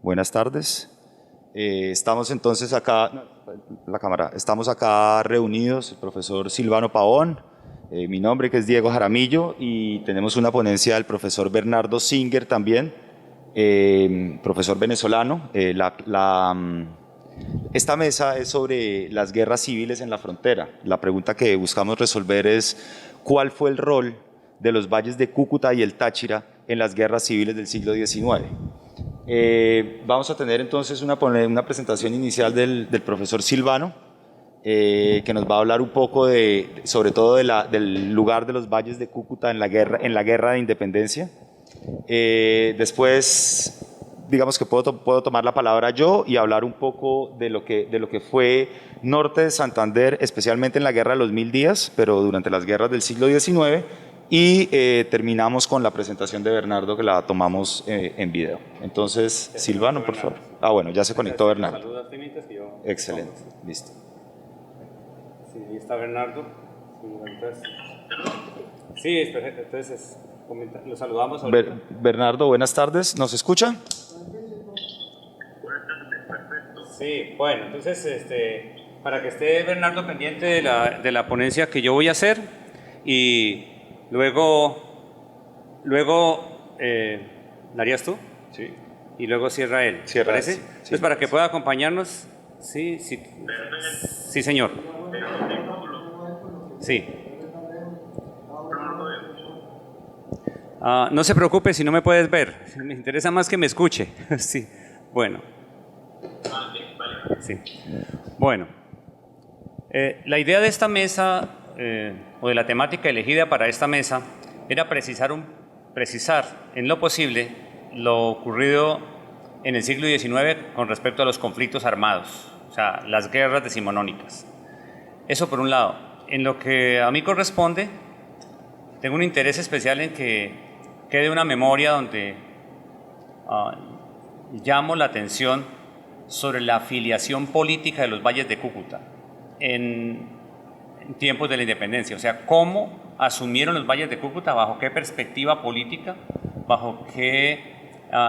Buenas tardes. Estamos entonces acá, la cámara, estamos acá reunidos, el profesor Silvano Pavón, mi nombre que es Diego Jaramillo y tenemos una ponencia del profesor Bernardo Singer también, profesor venezolano. Esta mesa es sobre las guerras civiles en la frontera. La pregunta que buscamos resolver es ¿cuál fue el rol de los valles de Cúcuta y el Táchira en las guerras civiles del siglo XIX? Vamos a tener entonces una presentación inicial del profesor Silvano, que nos va a hablar un poco sobre todo del lugar de los valles de Cúcuta en la guerra de independencia. Después, digamos que puedo tomar la palabra yo y hablar un poco de lo que fue Norte de Santander, especialmente en la guerra de los 1000 días, pero durante las guerras del siglo XIX. Y terminamos con la presentación de Bernardo, que la tomamos en video. Entonces, Silvano, por favor. Ah, bueno, ya se conectó Bernardo. Saludos mientras que yo. Excelente, listo. Sí, ahí está Bernardo. Sí, es perfecto. Entonces, lo saludamos ahorita. Bernardo, buenas tardes. ¿Nos escucha? Sí, bueno, entonces, para que esté Bernardo pendiente de la ponencia que yo voy a hacer y luego ¿la harías tú? Sí. Y luego cierra él. Cierra, ¿parece? sí, Entonces, para que pueda acompañarnos. Sí, sí. Sí, señor. Sí. No se preocupe si no me puedes ver. Me interesa más que me escuche. Sí. Bueno. Sí. Bueno. La idea de esta mesa, o de la temática elegida para esta mesa, era precisar en lo posible lo ocurrido en el siglo XIX con respecto a los conflictos armados, o sea, las guerras decimonónicas. Eso por un lado. En lo que a mí corresponde, tengo un interés especial en que quede una memoria donde llamo la atención sobre la afiliación política de los valles de Cúcuta en tiempos de la independencia, o sea, cómo asumieron los valles de Cúcuta, bajo qué perspectiva política, bajo qué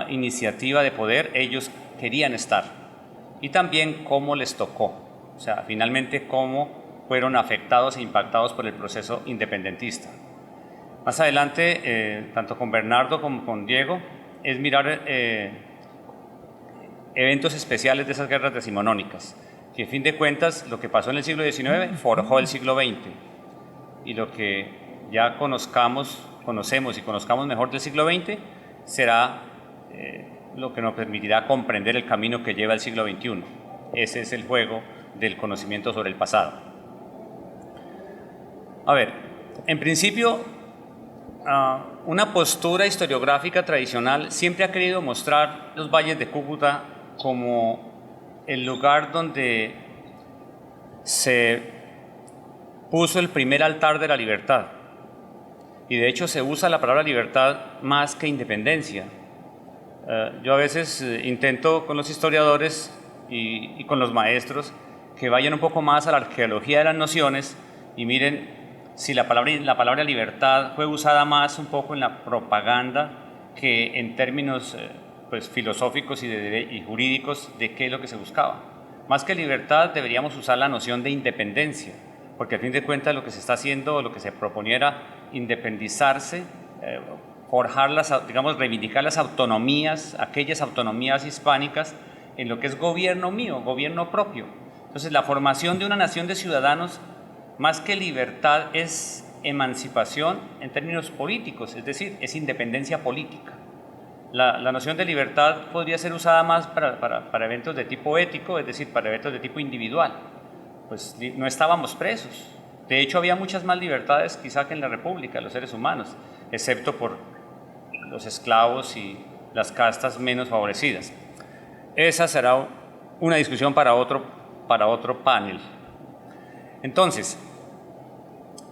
iniciativa de poder ellos querían estar, y también cómo les tocó, o sea, finalmente cómo fueron afectados e impactados por el proceso independentista. Más adelante, tanto con Bernardo como con Diego, es mirar eventos especiales de esas guerras decimonónicas, que a fin de cuentas lo que pasó en el siglo XIX forjó el siglo XX, y lo que ya conocemos y conozcamos mejor del siglo XX será lo que nos permitirá comprender el camino que lleva el siglo XXI. Ese es el juego del conocimiento sobre el pasado. A ver, en principio, una postura historiográfica tradicional siempre ha querido mostrar los valles de Cúcuta como el lugar donde se puso el primer altar de la libertad. Y de hecho se usa la palabra libertad más que independencia. Yo a veces intento con los historiadores y con los maestros que vayan un poco más a la arqueología de las nociones y miren si la palabra libertad fue usada más un poco en la propaganda que en términos pues, filosóficos y jurídicos de qué es lo que se buscaba. Más que libertad deberíamos usar la noción de independencia, porque a fin de cuentas lo que se está haciendo, lo que se proponía era independizarse, forjar reivindicar las autonomías, aquellas autonomías hispánicas en lo que es gobierno mío, gobierno propio. Entonces la formación de una nación de ciudadanos, más que libertad, es emancipación en términos políticos, es decir, es independencia política. La noción de libertad podría ser usada más para eventos de tipo ético, es decir, para eventos de tipo individual. Pues no estábamos presos. De hecho, había muchas más libertades quizá que en la República, los seres humanos, excepto por los esclavos y las castas menos favorecidas. Esa será una discusión para otro panel. Entonces,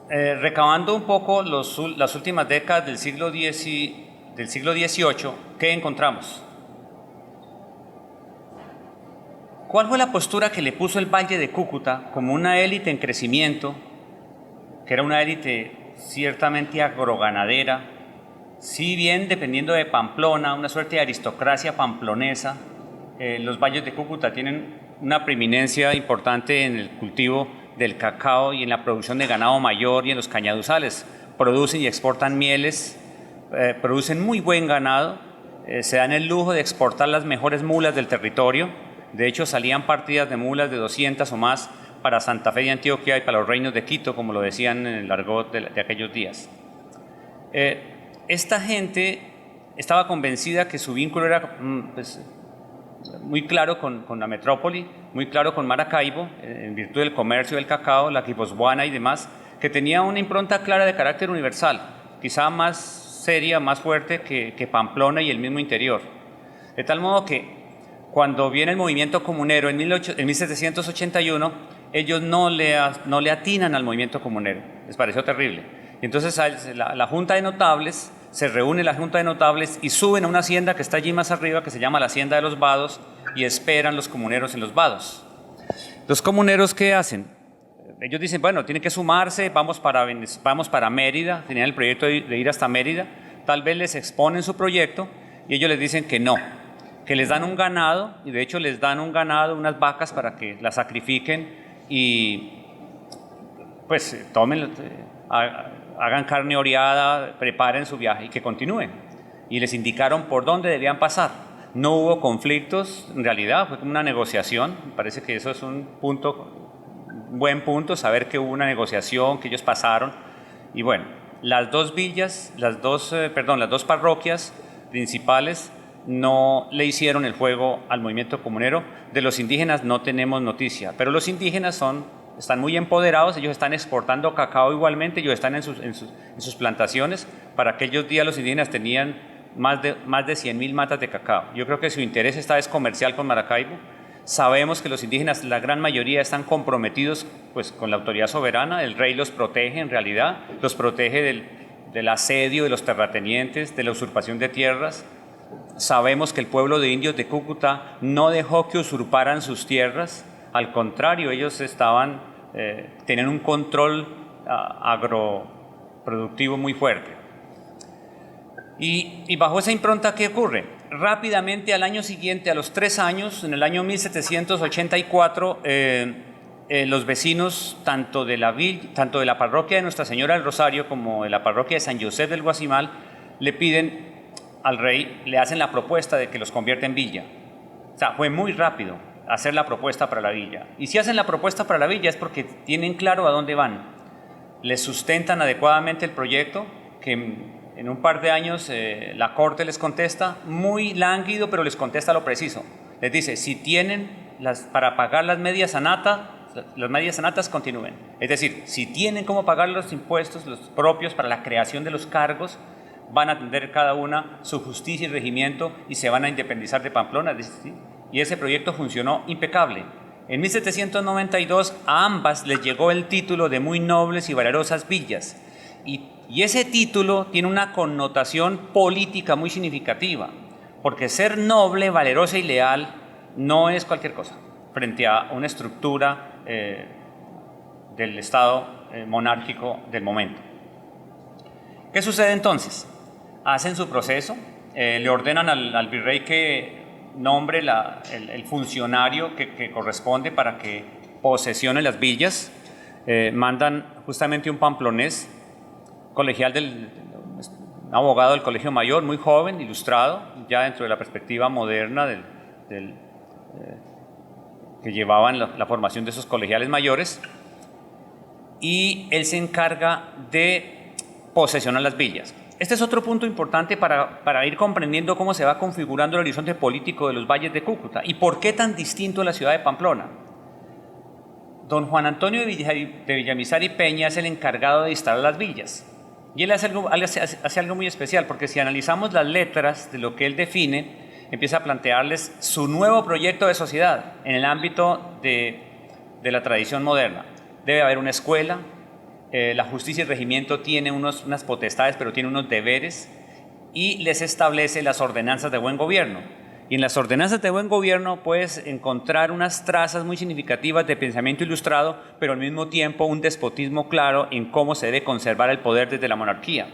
recabando un poco las últimas décadas del siglo XVIII, ¿qué encontramos? ¿Cuál fue la postura que le puso el Valle de Cúcuta como una élite en crecimiento, que era una élite ciertamente agroganadera, si bien dependiendo de Pamplona, una suerte de aristocracia pamplonesa, los valles de Cúcuta tienen una preeminencia importante en el cultivo del cacao y en la producción de ganado mayor y en los cañaduzales. Producen y exportan mieles, producen muy buen ganado, se dan el lujo de exportar las mejores mulas del territorio. De hecho, salían partidas de mulas de 200 o más para Santa Fe de Antioquia y para los reinos de Quito, como lo decían en el argot de aquellos días. Esta gente estaba convencida que su vínculo era pues, muy claro con la metrópoli, muy claro con Maracaibo, en virtud del comercio del cacao, la Guipuzcoana y demás, que tenía una impronta clara de carácter universal, quizá más seria, más fuerte que Pamplona y el mismo interior. De tal modo que cuando viene el movimiento comunero en 1781, ellos no le atinan al movimiento comunero, les pareció terrible. Y entonces la Junta de Notables, se reúne la Junta de Notables y suben a una hacienda que está allí más arriba, que se llama la Hacienda de los Vados, y esperan los comuneros en los Vados. Los comuneros, ¿qué hacen? Ellos dicen, bueno, tienen que sumarse, vamos para Mérida, tenían el proyecto de ir hasta Mérida, tal vez les exponen su proyecto y ellos les dicen que no, que les dan un ganado, y de hecho les dan un ganado, unas vacas para que las sacrifiquen y pues hagan carne oreada, preparen su viaje y que continúen. Y les indicaron por dónde debían pasar. No hubo conflictos, en realidad fue como una negociación. Me parece que eso es un buen punto, saber que hubo una negociación, que ellos pasaron. Y bueno, las dos parroquias principales no le hicieron el juego al movimiento comunero. De los indígenas no tenemos noticia, pero los indígenas están muy empoderados, ellos están exportando cacao igualmente, ellos están en sus plantaciones. Para aquellos días los indígenas tenían más de 100.000 matas de cacao. Yo creo que su interés es comercial con Maracaibo. Sabemos que los indígenas, la gran mayoría, están comprometidos pues, con la autoridad soberana. El rey los protege, en realidad, los protege del asedio de los terratenientes, de la usurpación de tierras. Sabemos que el pueblo de indios de Cúcuta no dejó que usurparan sus tierras. Al contrario, ellos tenían un control agroproductivo muy fuerte. Y bajo esa impronta, ¿qué ocurre? Rápidamente, al año siguiente, a los 3 años, en el año 1784, los vecinos, tanto de la parroquia de Nuestra Señora del Rosario como de la parroquia de San José del Guasimal, le piden al rey, le hacen la propuesta de que los convierta en villa. O sea, fue muy rápido hacer la propuesta para la villa. Y si hacen la propuesta para la villa es porque tienen claro a dónde van. Les sustentan adecuadamente el proyecto, que en un par de años la corte les contesta, muy lánguido, pero les contesta lo preciso. Les dice, si tienen para pagar las medias anatas continúen. Es decir, si tienen cómo pagar los impuestos, los propios para la creación de los cargos, van a atender cada una su justicia y regimiento y se van a independizar de Pamplona. Y ese proyecto funcionó impecable. En 1792 a ambas les llegó el título de muy nobles y valerosas villas. Y ese título tiene una connotación política muy significativa, porque ser noble, valerosa y leal no es cualquier cosa frente a una estructura del Estado monárquico del momento. ¿Qué sucede entonces? Hacen su proceso, le ordenan al virrey que nombre el funcionario que corresponde para que posesione las villas. Mandan justamente un pamplonés, colegial un abogado del Colegio Mayor, muy joven, ilustrado, ya dentro de la perspectiva moderna que llevaban la formación de esos colegiales mayores, y él se encarga de posesionar las villas. Este es otro punto importante para ir comprendiendo cómo se va configurando el horizonte político de los valles de Cúcuta y por qué tan distinto a la ciudad de Pamplona. Don Juan Antonio de Villamizar y Peña es el encargado de instalar las villas. Y él hace algo muy especial, porque si analizamos las letras de lo que él define, empieza a plantearles su nuevo proyecto de sociedad en el ámbito de la tradición moderna. Debe haber una escuela, la justicia y regimiento tiene unas potestades, pero tiene unos deberes, y les establece las ordenanzas de buen gobierno. Y en las ordenanzas de buen gobierno puedes encontrar unas trazas muy significativas de pensamiento ilustrado, pero al mismo tiempo un despotismo claro en cómo se debe conservar el poder desde la monarquía.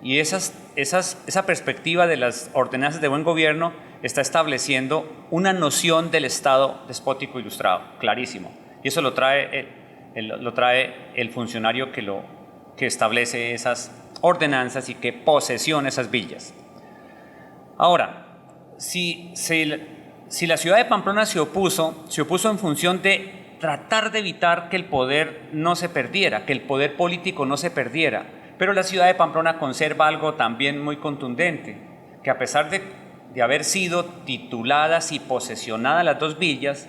Y esa perspectiva de las ordenanzas de buen gobierno está estableciendo una noción del Estado despótico ilustrado, clarísimo. Y eso lo trae el funcionario que establece esas ordenanzas y que posesiona esas villas. Ahora, si la ciudad de Pamplona se opuso en función de tratar de evitar que el poder no se perdiera, que el poder político no se perdiera. Pero la ciudad de Pamplona conserva algo también muy contundente, que a pesar de haber sido tituladas y posesionadas las dos villas,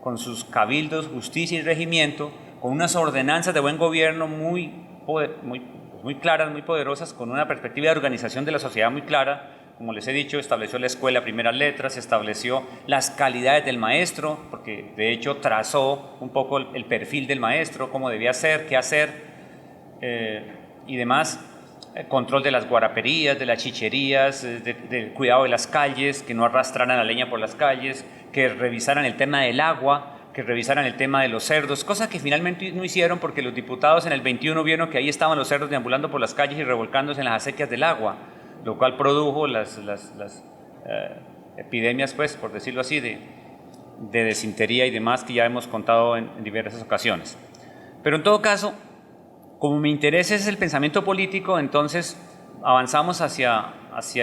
con sus cabildos, justicia y regimiento, con unas ordenanzas de buen gobierno muy claras, muy poderosas, con una perspectiva de organización de la sociedad muy clara. Como les he dicho, estableció la escuela primeras letras, estableció las calidades del maestro, porque de hecho trazó un poco el perfil del maestro, cómo debía ser, qué hacer y demás. Control de las guaraperías, de las chicherías, del cuidado de las calles, que no arrastraran la leña por las calles, que revisaran el tema del agua, que revisaran el tema de los cerdos, cosa que finalmente no hicieron porque los diputados en el 21 vieron que ahí estaban los cerdos deambulando por las calles y revolcándose en las acequias del agua, lo cual produjo las epidemias, pues, por decirlo así, de desintería y demás que ya hemos contado en diversas ocasiones. Pero en todo caso, como mi interés es el pensamiento político, entonces avanzamos hacia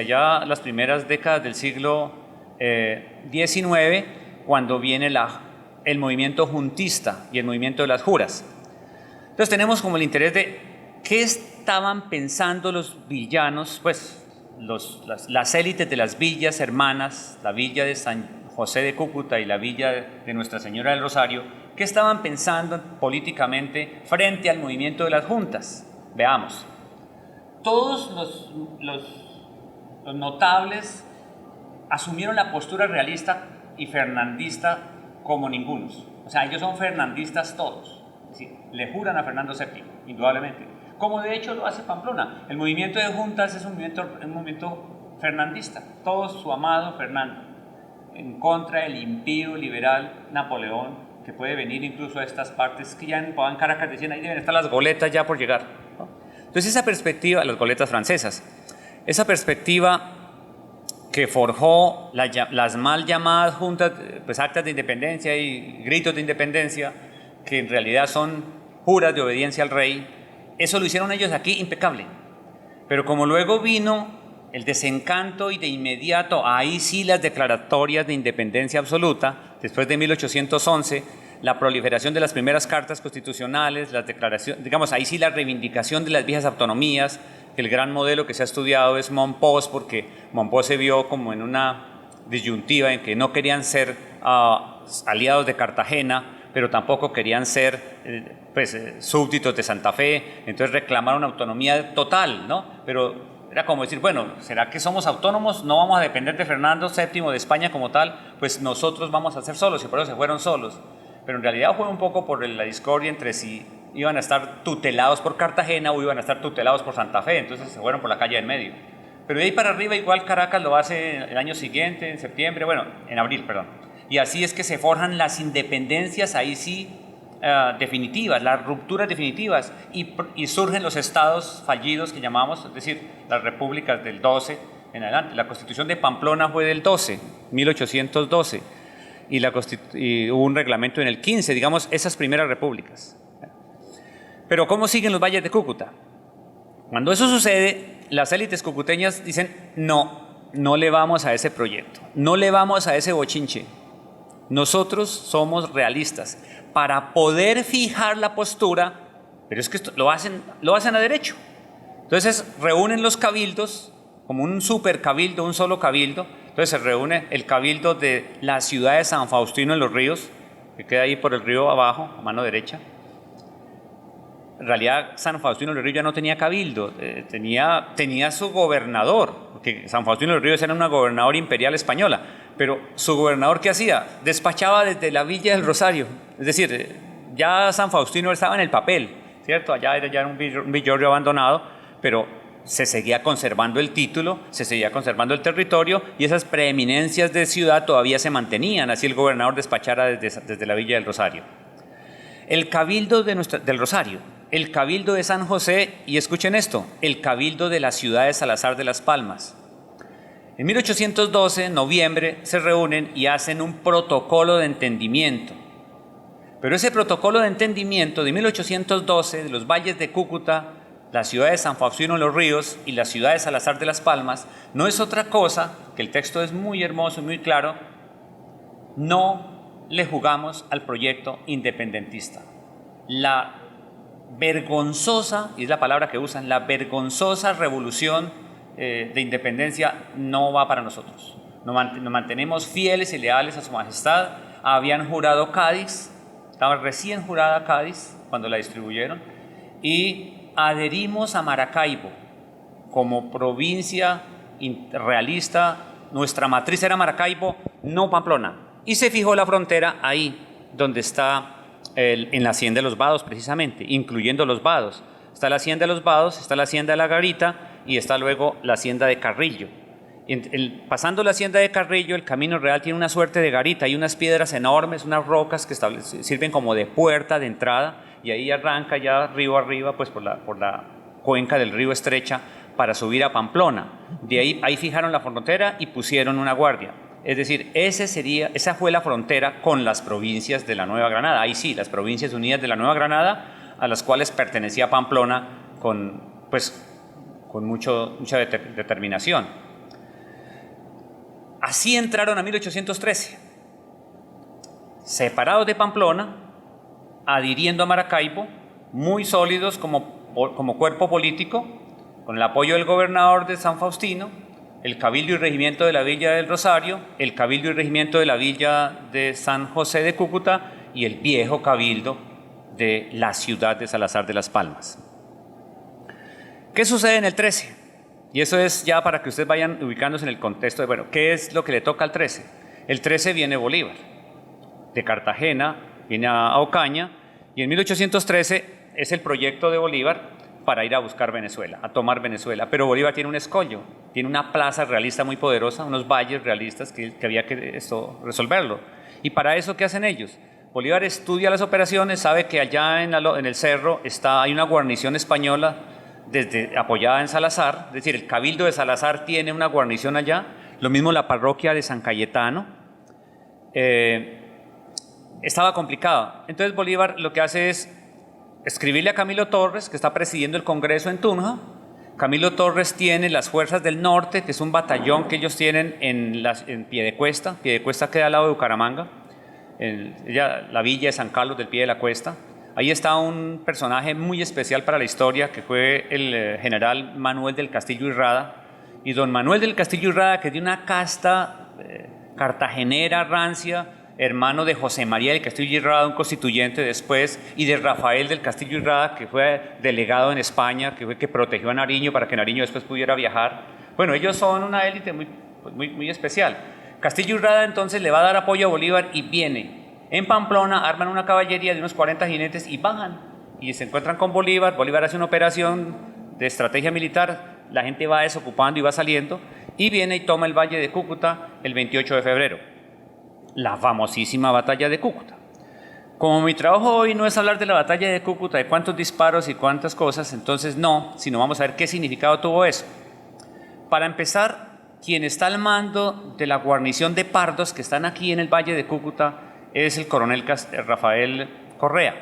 ya las primeras décadas del siglo XIX, cuando viene el movimiento juntista y el movimiento de las juras. Entonces tenemos como el interés de qué estaban pensando los villanos, pues las élites de las villas hermanas, la villa de San José de Cúcuta y la villa de Nuestra Señora del Rosario, qué estaban pensando políticamente frente al movimiento de las juntas. Veamos. Todos los notables asumieron la postura realista y fernandista como ningunos. O sea, ellos son fernandistas todos. Es decir, le juran a Fernando VII, indudablemente. Como de hecho lo hace Pamplona. El movimiento de juntas es un movimiento fernandista. Todo su amado Fernando, en contra del impío liberal Napoleón, que puede venir incluso a estas partes, que ya en Caracas decían, ahí deben estar las goletas ya por llegar, ¿no? Entonces esa perspectiva, las goletas francesas, esa perspectiva que forjó las mal llamadas juntas, pues actas de independencia y gritos de independencia, que en realidad son juras de obediencia al rey, eso lo hicieron ellos aquí impecable. Pero como luego vino el desencanto y de inmediato, ahí sí las declaratorias de independencia absoluta, después de 1811, la proliferación de las primeras cartas constitucionales, las declaraciones, digamos, ahí sí la reivindicación de las viejas autonomías, que el gran modelo que se ha estudiado es Mompós, porque Mompós se vio como en una disyuntiva en que no querían ser aliados de Cartagena, pero tampoco querían ser súbditos de Santa Fe, entonces reclamaron autonomía total, ¿no? Pero era como decir, bueno, ¿será que somos autónomos? No vamos a depender de Fernando VII de España como tal, pues nosotros vamos a ser solos, y por eso se fueron solos. Pero en realidad fue un poco por la discordia entre si iban a estar tutelados por Cartagena o iban a estar tutelados por Santa Fe, entonces se fueron por la calle del medio. Pero de ahí para arriba igual Caracas lo hace el año siguiente, en septiembre, en abril, perdón. Y así es que se forjan las independencias, ahí sí, definitivas, las rupturas definitivas, y surgen los estados fallidos que llamamos, es decir, las repúblicas del 12 en adelante. La Constitución de Pamplona fue del 12, 1812, y hubo un reglamento en el 15, digamos, esas primeras repúblicas. Pero ¿cómo siguen los valles de Cúcuta? Cuando eso sucede, las élites cucuteñas dicen, no le vamos a ese proyecto, no le vamos a ese bochinche. Nosotros somos realistas. Para poder fijar la postura, pero es que esto lo hacen a derecho. Entonces reúnen los cabildos, como un super cabildo, un solo cabildo. Entonces se reúne el cabildo de la ciudad de San Faustino en los Ríos, que queda ahí por el río abajo, a mano derecha. En realidad San Faustino de los Ríos ya no tenía cabildo, tenía su gobernador, porque San Faustino de los Ríos era una gobernadora imperial española, pero su gobernador, ¿qué hacía? Despachaba desde la Villa del Rosario, es decir, ya San Faustino estaba en el papel, ¿cierto? Allá era un villorrio abandonado, pero se seguía conservando el título, se seguía conservando el territorio, y esas preeminencias de ciudad todavía se mantenían, así el gobernador despachara desde la Villa del Rosario. El cabildo del Rosario el Cabildo de San José y, escuchen esto, el Cabildo de la ciudad de Salazar de las Palmas. En 1812, en noviembre, se reúnen y hacen un protocolo de entendimiento. Pero ese protocolo de entendimiento de 1812 de los valles de Cúcuta, la ciudad de San Faustino de los Ríos y la ciudad de Salazar de las Palmas, no es otra cosa, que el texto es muy hermoso y muy claro, no le jugamos al proyecto independentista. La vergonzosa, y es la palabra que usan, la vergonzosa revolución de independencia no va para nosotros. Nos mantenemos fieles y leales a su majestad. Habían jurado Cádiz, estaba recién jurada Cádiz cuando la distribuyeron, y adherimos a Maracaibo como provincia realista. Nuestra matriz era Maracaibo, no Pamplona, y se fijó la frontera ahí donde está en la Hacienda de los Vados, precisamente, incluyendo los Vados. Está la Hacienda de los Vados, está la Hacienda de la Garita y está luego la Hacienda de Carrillo. Pasando la Hacienda de Carrillo, el Camino Real tiene una suerte de garita, hay unas piedras enormes, unas rocas que sirven como de puerta de entrada, y ahí arranca ya río arriba, pues por la cuenca del río Estrecha, para subir a Pamplona. De ahí fijaron la frontera y pusieron una guardia. Es decir, esa fue la frontera con las provincias de la Nueva Granada. Ahí sí, las provincias unidas de la Nueva Granada, a las cuales pertenecía Pamplona con mucha determinación. Así entraron a 1813, separados de Pamplona, adhiriendo a Maracaibo, muy sólidos como cuerpo político, con el apoyo del gobernador de San Faustino, el Cabildo y Regimiento de la Villa del Rosario, el Cabildo y Regimiento de la Villa de San José de Cúcuta y el viejo Cabildo de la ciudad de Salazar de las Palmas. ¿Qué sucede en el 13? Y eso es ya para que ustedes vayan ubicándose en el contexto de, bueno, ¿qué es lo que le toca al 13? El 13 viene Bolívar, de Cartagena, viene a Ocaña, y en 1813 es el proyecto de Bolívar para ir a buscar Venezuela, a tomar Venezuela. Pero Bolívar tiene un escollo, tiene una plaza realista muy poderosa, unos valles realistas que había que resolverlo. Y para eso, ¿qué hacen ellos? Bolívar estudia las operaciones, sabe que allá en el cerro hay una guarnición española apoyada en Salazar, es decir, el Cabildo de Salazar tiene una guarnición allá, lo mismo la parroquia de San Cayetano. Estaba complicado. Entonces Bolívar lo que hace es escribirle a Camilo Torres, que está presidiendo el Congreso en Tunja. Camilo Torres tiene las Fuerzas del Norte, que es un batallón que ellos tienen en Piedecuesta. Piedecuesta queda al lado de Bucaramanga, la villa de San Carlos del Pie de la Cuesta. Ahí está un personaje muy especial para la historia, que fue el general Manuel del Castillo y Rada. Y don Manuel del Castillo y Rada, que es de una casta cartagenera, rancia, hermano de José María del Castillo y Rada, un constituyente después, y de Rafael del Castillo y Rada, que fue delegado en España, que protegió a Nariño para que Nariño después pudiera viajar. Bueno, ellos son una élite muy especial. Castillo y Rada entonces le va a dar apoyo a Bolívar y viene. En Pamplona arman una caballería de unos 40 jinetes y bajan y se encuentran con Bolívar. Bolívar hace una operación de estrategia militar, la gente va desocupando y va saliendo, y viene y toma el Valle de Cúcuta el 28 de febrero. La famosísima batalla de Cúcuta. Como mi trabajo hoy no es hablar de la batalla de Cúcuta, de cuántos disparos y cuántas cosas, entonces no, sino vamos a ver qué significado tuvo eso. Para empezar, quien está al mando de la guarnición de pardos que están aquí en el Valle de Cúcuta es el coronel Rafael Correa.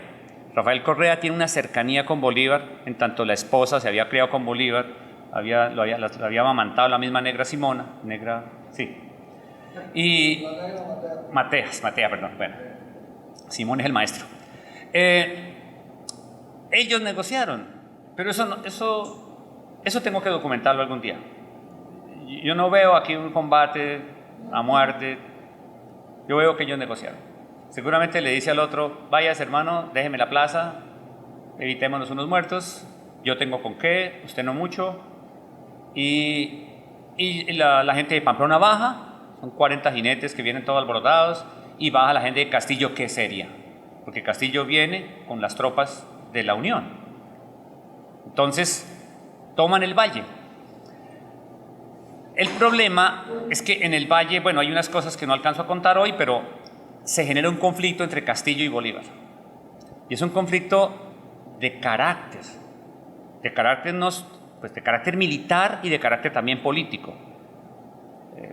Rafael Correa tiene una cercanía con Bolívar, en tanto la esposa se había criado con Bolívar, lo había amamantado la misma negra Simona, y Matea, perdón, bueno, Simón es el maestro. Ellos negociaron, pero eso tengo que documentarlo algún día. Yo no veo aquí un combate a muerte, yo veo que ellos negociaron. Seguramente le dice al otro, vayas hermano, déjeme la plaza, evitémonos unos muertos, yo tengo con qué, usted no mucho, y la gente de Pamplona baja, son 40 jinetes que vienen todos alborotados, y baja la gente de Castillo, ¿qué sería? Porque Castillo viene con las tropas de la Unión. Entonces, toman el valle. El problema es que en el valle, bueno, hay unas cosas que no alcanzo a contar hoy, pero se genera un conflicto entre Castillo y Bolívar. Y es un conflicto de carácter. De carácter, pues de carácter militar y de carácter también político.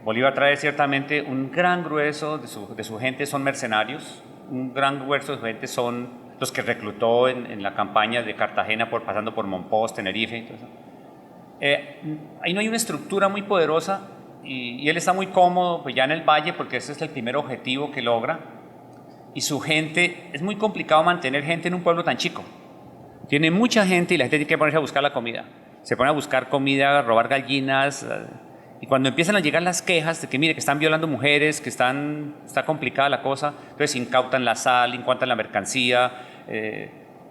Bolívar trae ciertamente un gran grueso de su gente son mercenarios, un gran grueso de su gente son los que reclutó en la campaña de Cartagena pasando por Monpós, Tenerife y todo eso. Ahí no hay una estructura muy poderosa y él está muy cómodo pues ya en el valle porque ese es el primer objetivo que logra y su gente, es muy complicado mantener gente en un pueblo tan chico. Tiene mucha gente y la gente tiene que ponerse a buscar la comida. Se pone a buscar comida, a robar gallinas. Y cuando empiezan a llegar las quejas de que mire que están violando mujeres, que está complicada la cosa, entonces incautan la sal, incautan la mercancía,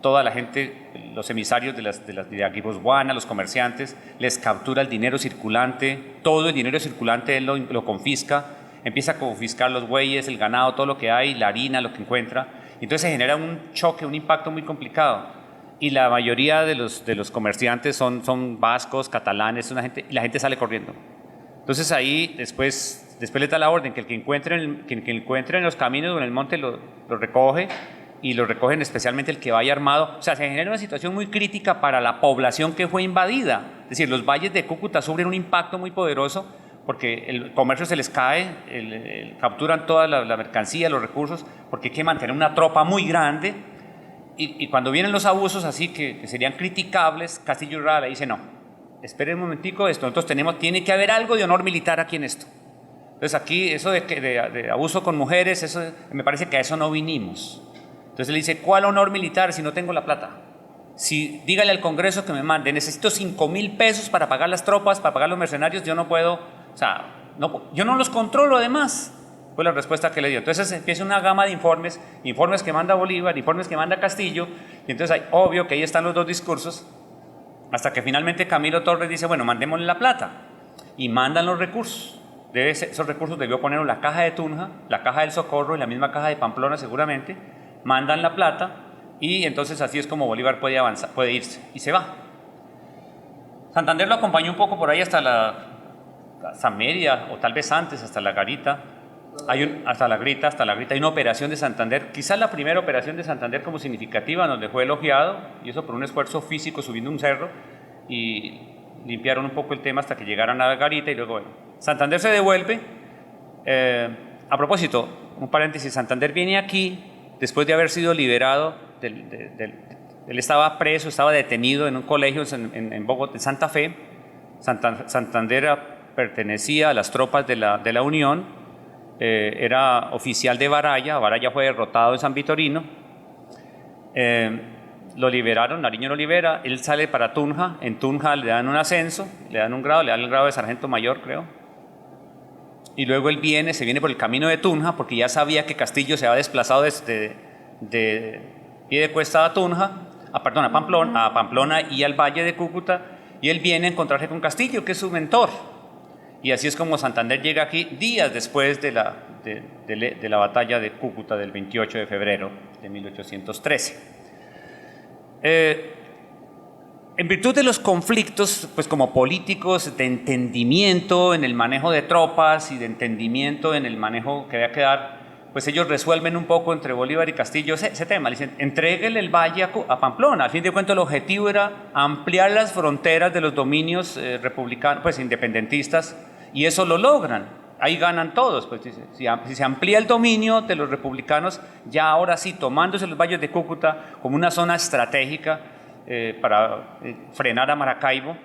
toda la gente, los emisarios de Aguibosguana, los comerciantes, les captura el dinero circulante, todo el dinero circulante él lo confisca, empieza a confiscar los bueyes, el ganado, todo lo que hay, la harina, lo que encuentra. Entonces se genera un choque, un impacto muy complicado. Y la mayoría de los comerciantes son vascos, catalanes, y la gente sale corriendo. Entonces ahí después le da la orden que el que encuentre en los caminos o en el monte lo recoge y lo recogen especialmente el que vaya armado. O sea, se genera una situación muy crítica para la población que fue invadida. Es decir, los valles de Cúcuta sufren un impacto muy poderoso porque el comercio se les cae, capturan toda la mercancía, los recursos, porque hay que mantener una tropa muy grande. Y cuando vienen los abusos así que serían criticables, Castillo y Urraga le dice no. Esperen un momentico, nosotros tiene que haber algo de honor militar aquí en esto. Entonces aquí eso de abuso con mujeres, eso me parece que a eso no vinimos. Entonces le dice, ¿cuál honor militar si no tengo la plata? Dígale al Congreso que me mande, necesito 5.000 pesos para pagar las tropas, para pagar los mercenarios, yo no puedo, o sea, yo no los controlo además. Fue la respuesta que le dio. Entonces empieza una gama de informes que manda Bolívar, informes que manda Castillo, y entonces obvio que ahí están los dos discursos. Hasta que finalmente Camilo Torres dice, bueno, mandémosle la plata. Y mandan los recursos. Esos recursos debió poner la caja de Tunja, la caja del Socorro y la misma caja de Pamplona seguramente. Mandan la plata y entonces así es como Bolívar puede avanzar, puede irse y se va. Santander lo acompañó un poco por ahí hasta Mérida o tal vez antes, hasta La Garita. Hasta la Grita. Hay una operación de Santander, quizás la primera operación de Santander como significativa, donde fue elogiado, y eso por un esfuerzo físico subiendo un cerro, y limpiaron un poco el tema hasta que llegaron a La Garita, y luego, bueno, Santander se devuelve. A propósito, un paréntesis, Santander viene aquí después de haber sido liberado, él estaba preso, estaba detenido en un colegio en Bogotá, en Santa Fe. Santander pertenecía a las tropas de la Unión. Era oficial de Baraya fue derrotado en San Vitorino, lo liberaron, Nariño lo libera, él sale para Tunja, en Tunja le dan un ascenso, le dan un grado, le dan el grado de sargento mayor creo, y luego él se viene por el camino de Tunja, porque ya sabía que Castillo se había desplazado desde Piedecuesta a Tunja, a Pamplona y al Valle de Cúcuta, y él viene a encontrarse con Castillo, que es su mentor. Y así es como Santander llega aquí días después de la batalla de Cúcuta del 28 de febrero de 1813. En virtud de los conflictos, pues como políticos, de entendimiento en el manejo de tropas y de entendimiento en el manejo que había que dar, pues ellos resuelven un poco entre Bolívar y Castillo ese tema. Le dicen, entréguele el valle a Pamplona. Al fin de cuentas, el objetivo era ampliar las fronteras de los dominios republicanos, pues independentistas, y eso lo logran. Ahí ganan todos. Pues, si se amplía el dominio de los republicanos, ya ahora sí, tomándose los valles de Cúcuta como una zona estratégica para frenar a Maracaibo,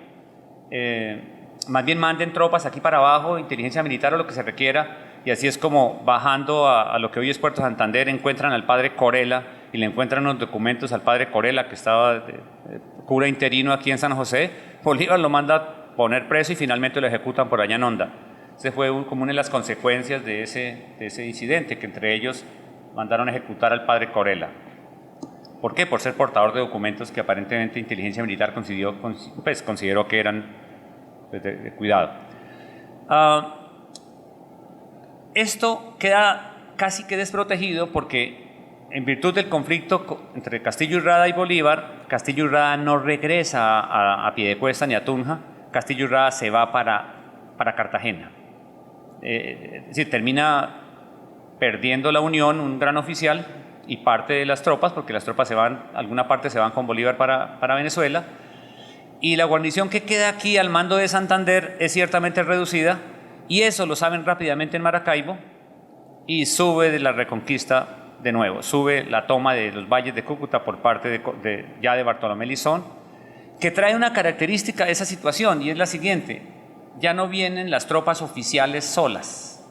más bien manden tropas aquí para abajo, inteligencia militar o lo que se requiera. Y así es como, bajando a lo que hoy es Puerto Santander, encuentran al padre Corella y le encuentran unos documentos al padre Corella, que estaba cura interino aquí en San José. Bolívar lo manda a poner preso y finalmente lo ejecutan por allá en Honda. Ese fue como una de las consecuencias de ese incidente, que entre ellos mandaron a ejecutar al padre Corella. ¿Por qué? Por ser portador de documentos que aparentemente inteligencia militar consideró que eran pues, de cuidado. Esto queda casi que desprotegido porque en virtud del conflicto entre Castillo Urraga y Bolívar, Castillo Urraga no regresa a Piedecuesta ni a Tunja, Castillo Urraga se va para Cartagena. Es decir, termina perdiendo la Unión, un gran oficial, y parte de las tropas, porque las tropas alguna parte se van con Bolívar para Venezuela, y la guarnición que queda aquí al mando de Santander es ciertamente reducida, y eso lo saben rápidamente en Maracaibo, y sube de la Reconquista de nuevo, sube la toma de los valles de Cúcuta por parte ya de Bartolomé Lizón, que trae una característica de esa situación, y es la siguiente: ya no vienen las tropas oficiales solas,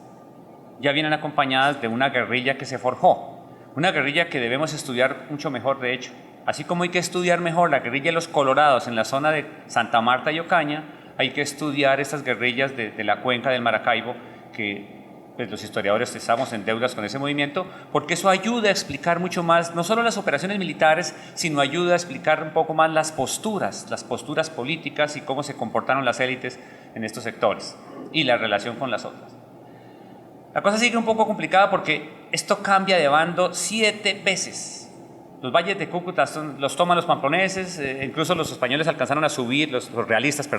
ya vienen acompañadas de una guerrilla que se forjó, una guerrilla que debemos estudiar mucho mejor, de hecho. Así como hay que estudiar mejor la guerrilla de los Colorados en la zona de Santa Marta y Ocaña, hay que estudiar estas guerrillas de la cuenca del Maracaibo, que pues, los historiadores estamos en deudas con ese movimiento, porque eso ayuda a explicar mucho más, no solo las operaciones militares, sino ayuda a explicar un poco más las posturas políticas y cómo se comportaron las élites en estos sectores y la relación con las otras. La cosa sigue un poco complicada porque esto cambia de bando 7 veces. Los valles de Cúcuta los toman los pamploneses, incluso los españoles alcanzaron a subir, los realistas,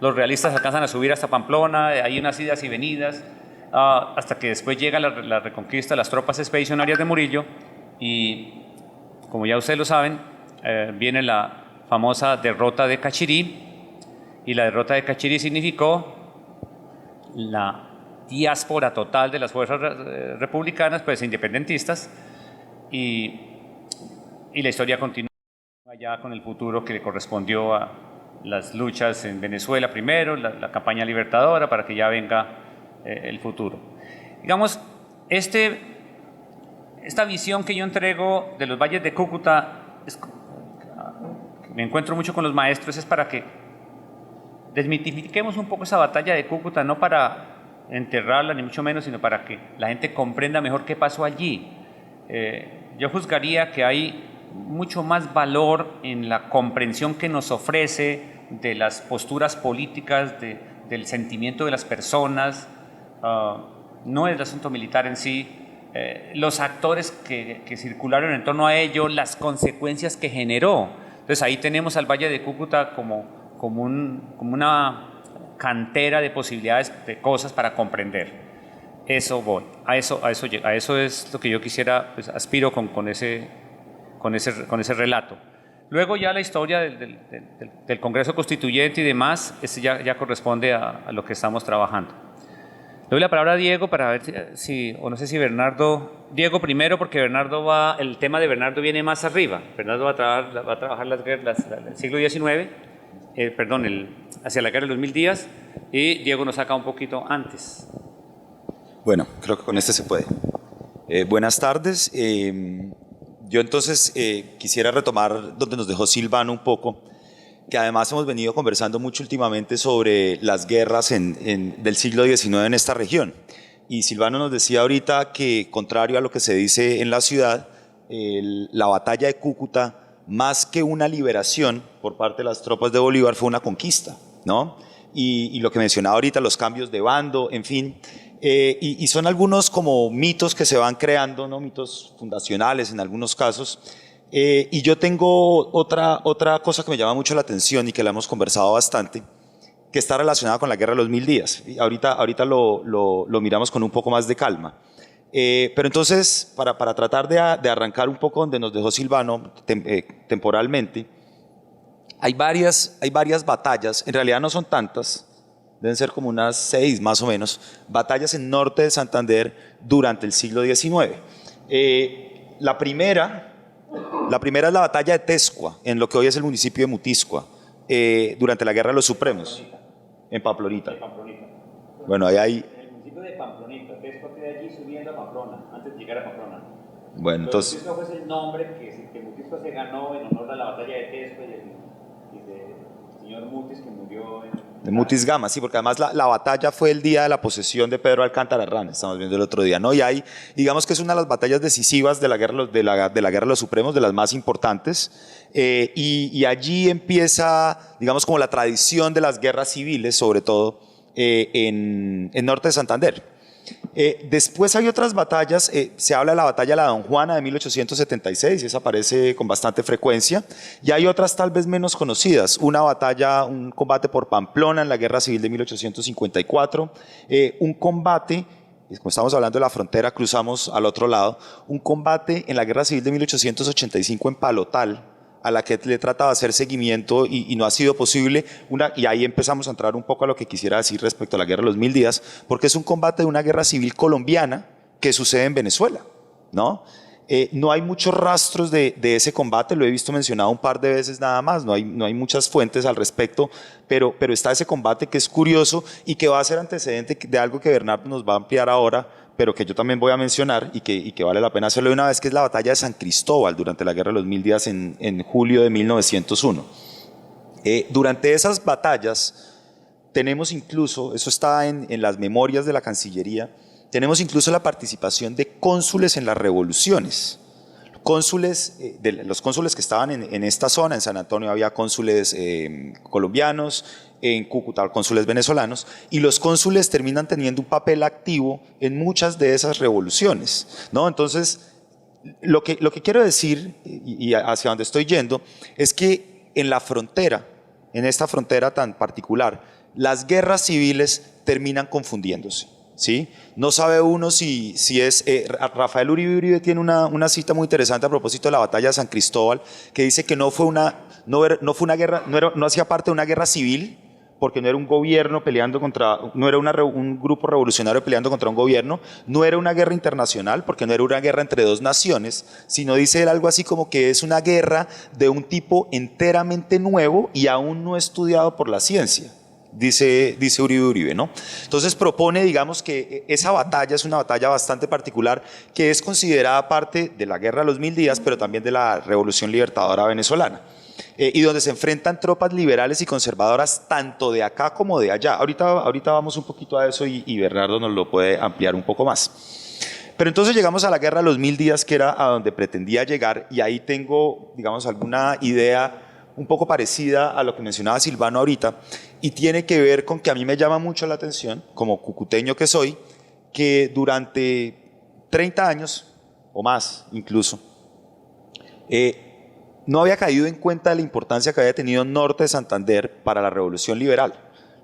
los realistas alcanzan a subir hasta Pamplona, hay unas idas y venidas, hasta que después llega la reconquista, las tropas expedicionarias de Murillo, y como ya ustedes lo saben, viene la famosa derrota de Cachirí, y la derrota de Cachirí significó la diáspora total de las fuerzas republicanas, pues independentistas, y la historia continúa ya con el futuro que le correspondió a las luchas en Venezuela primero, la campaña libertadora, para que ya venga el futuro. Digamos, esta visión que yo entrego de los valles de Cúcuta, me encuentro mucho con los maestros, es para que desmitifiquemos un poco esa batalla de Cúcuta, no para enterrarla ni mucho menos, sino para que la gente comprenda mejor qué pasó allí. Yo juzgaría que hay mucho más valor en la comprensión que nos ofrece de las posturas políticas, del sentimiento de las personas, no el asunto militar en sí, los actores que circularon en torno a ello, las consecuencias que generó. Entonces ahí tenemos al Valle de Cúcuta como una cantera de posibilidades, de cosas para comprender. A eso es lo que yo quisiera, pues, aspiro con ese relato. Luego ya la historia del Congreso Constituyente y demás, ya corresponde a lo que estamos trabajando. Le doy la palabra a Diego para ver o no sé si Bernardo, Diego primero, porque el tema de Bernardo viene más arriba. Bernardo va a trabajar el siglo XIX, hacia la guerra de los 1000 días, y Diego nos saca un poquito antes. Bueno, creo que con este se puede. Buenas tardes. Yo entonces quisiera retomar donde nos dejó Silvano un poco, que además hemos venido conversando mucho últimamente sobre las guerras del siglo XIX en esta región. Y Silvano nos decía ahorita que, contrario a lo que se dice en la ciudad, la batalla de Cúcuta, más que una liberación por parte de las tropas de Bolívar, fue una conquista, ¿no? Y lo que mencionaba ahorita, los cambios de bando, en fin, y son algunos como mitos que se van creando, ¿no? Mitos fundacionales en algunos casos. Y yo tengo otra cosa que me llama mucho la atención y que la hemos conversado bastante, que está relacionada con la guerra de los 1000 días. Y ahorita lo miramos con un poco más de calma. Pero entonces, para tratar de arrancar un poco donde nos dejó Silvano temporalmente, hay varias batallas, en realidad no son tantas, deben ser como unas 6 más o menos, batallas en norte de Santander durante el siglo XIX. La primera es la batalla de Tescua, en lo que hoy es el municipio de Mutiscua, durante la Guerra de los Supremos, en Pamplonita. Bueno, ahí hay... En el municipio de Pamplonita, Tescua queda allí subiendo a Pamplona, antes de llegar a Pamplona. Bueno, entonces... Mutiscua fue el nombre que Mutiscua se ganó en honor a la batalla de Tescua y del señor Mutis, que murió de Mutis Gama, sí, porque además la batalla fue el día de la posesión de Pedro Alcántara Herrán, estamos viendo el otro día, ¿no? Y ahí, digamos que es una de las batallas decisivas de la Guerra de los Supremos, de las más importantes, y allí empieza, digamos, como la tradición de las guerras civiles, sobre todo en norte de Santander. Después hay otras batallas, se habla de la batalla de la Don Juana de 1876, y esa aparece con bastante frecuencia, y hay otras tal vez menos conocidas, un combate por Pamplona en la Guerra Civil de 1854, un combate y como estamos hablando de la frontera, cruzamos al otro lado, un combate en la Guerra Civil de 1885 en Palotal, a la que le trataba de hacer seguimiento y no ha sido posible, y ahí empezamos a entrar un poco a lo que quisiera decir respecto a la Guerra de los 1000 días, porque es un combate de una guerra civil colombiana que sucede en Venezuela, ¿no? No hay muchos rastros de ese combate, lo he visto mencionado un par de veces nada más, no hay muchas fuentes al respecto, pero está ese combate que es curioso y que va a ser antecedente de algo que Bernardo nos va a ampliar ahora, pero que yo también voy a mencionar y que vale la pena hacerlo de una vez, que es la batalla de San Cristóbal durante la Guerra de los 1000 días en julio de 1901. Durante esas batallas tenemos incluso, eso está en las memorias de la Cancillería, tenemos incluso la participación de cónsules en las revoluciones. Los cónsules que estaban en esta zona, en San Antonio había cónsules colombianos, en Cúcuta cónsules venezolanos, y los cónsules terminan teniendo un papel activo en muchas de esas revoluciones, ¿no? Entonces, lo que quiero decir, y hacia donde estoy yendo, es que en la frontera, en esta frontera tan particular, las guerras civiles terminan confundiéndose. ¿Sí? No sabe uno si es... Rafael Uribe Uribe tiene una cita muy interesante a propósito de la batalla de San Cristóbal, que dice que no fue una guerra, no hacía parte de una guerra civil, porque no era un gobierno peleando contra, no era un grupo revolucionario peleando contra un gobierno, no era una guerra internacional, porque no era una guerra entre dos naciones, sino dice él algo así como que es una guerra de un tipo enteramente nuevo y aún no estudiado por la ciencia. Dice Uribe Uribe, ¿no? Entonces propone, digamos, que esa batalla es una batalla bastante particular que es considerada parte de la Guerra de los 1000 días, pero también de la Revolución Libertadora venezolana, y donde se enfrentan tropas liberales y conservadoras tanto de acá como de allá. Ahorita vamos un poquito a eso y Bernardo nos lo puede ampliar un poco más. Pero entonces llegamos a la Guerra de los 1000 días, que era a donde pretendía llegar, y ahí tengo, digamos, alguna idea un poco parecida a lo que mencionaba Silvano ahorita, y tiene que ver con que a mí me llama mucho la atención, como cucuteño que soy, que durante 30 años, o más incluso, no había caído en cuenta de la importancia que había tenido Norte de Santander para la Revolución Liberal.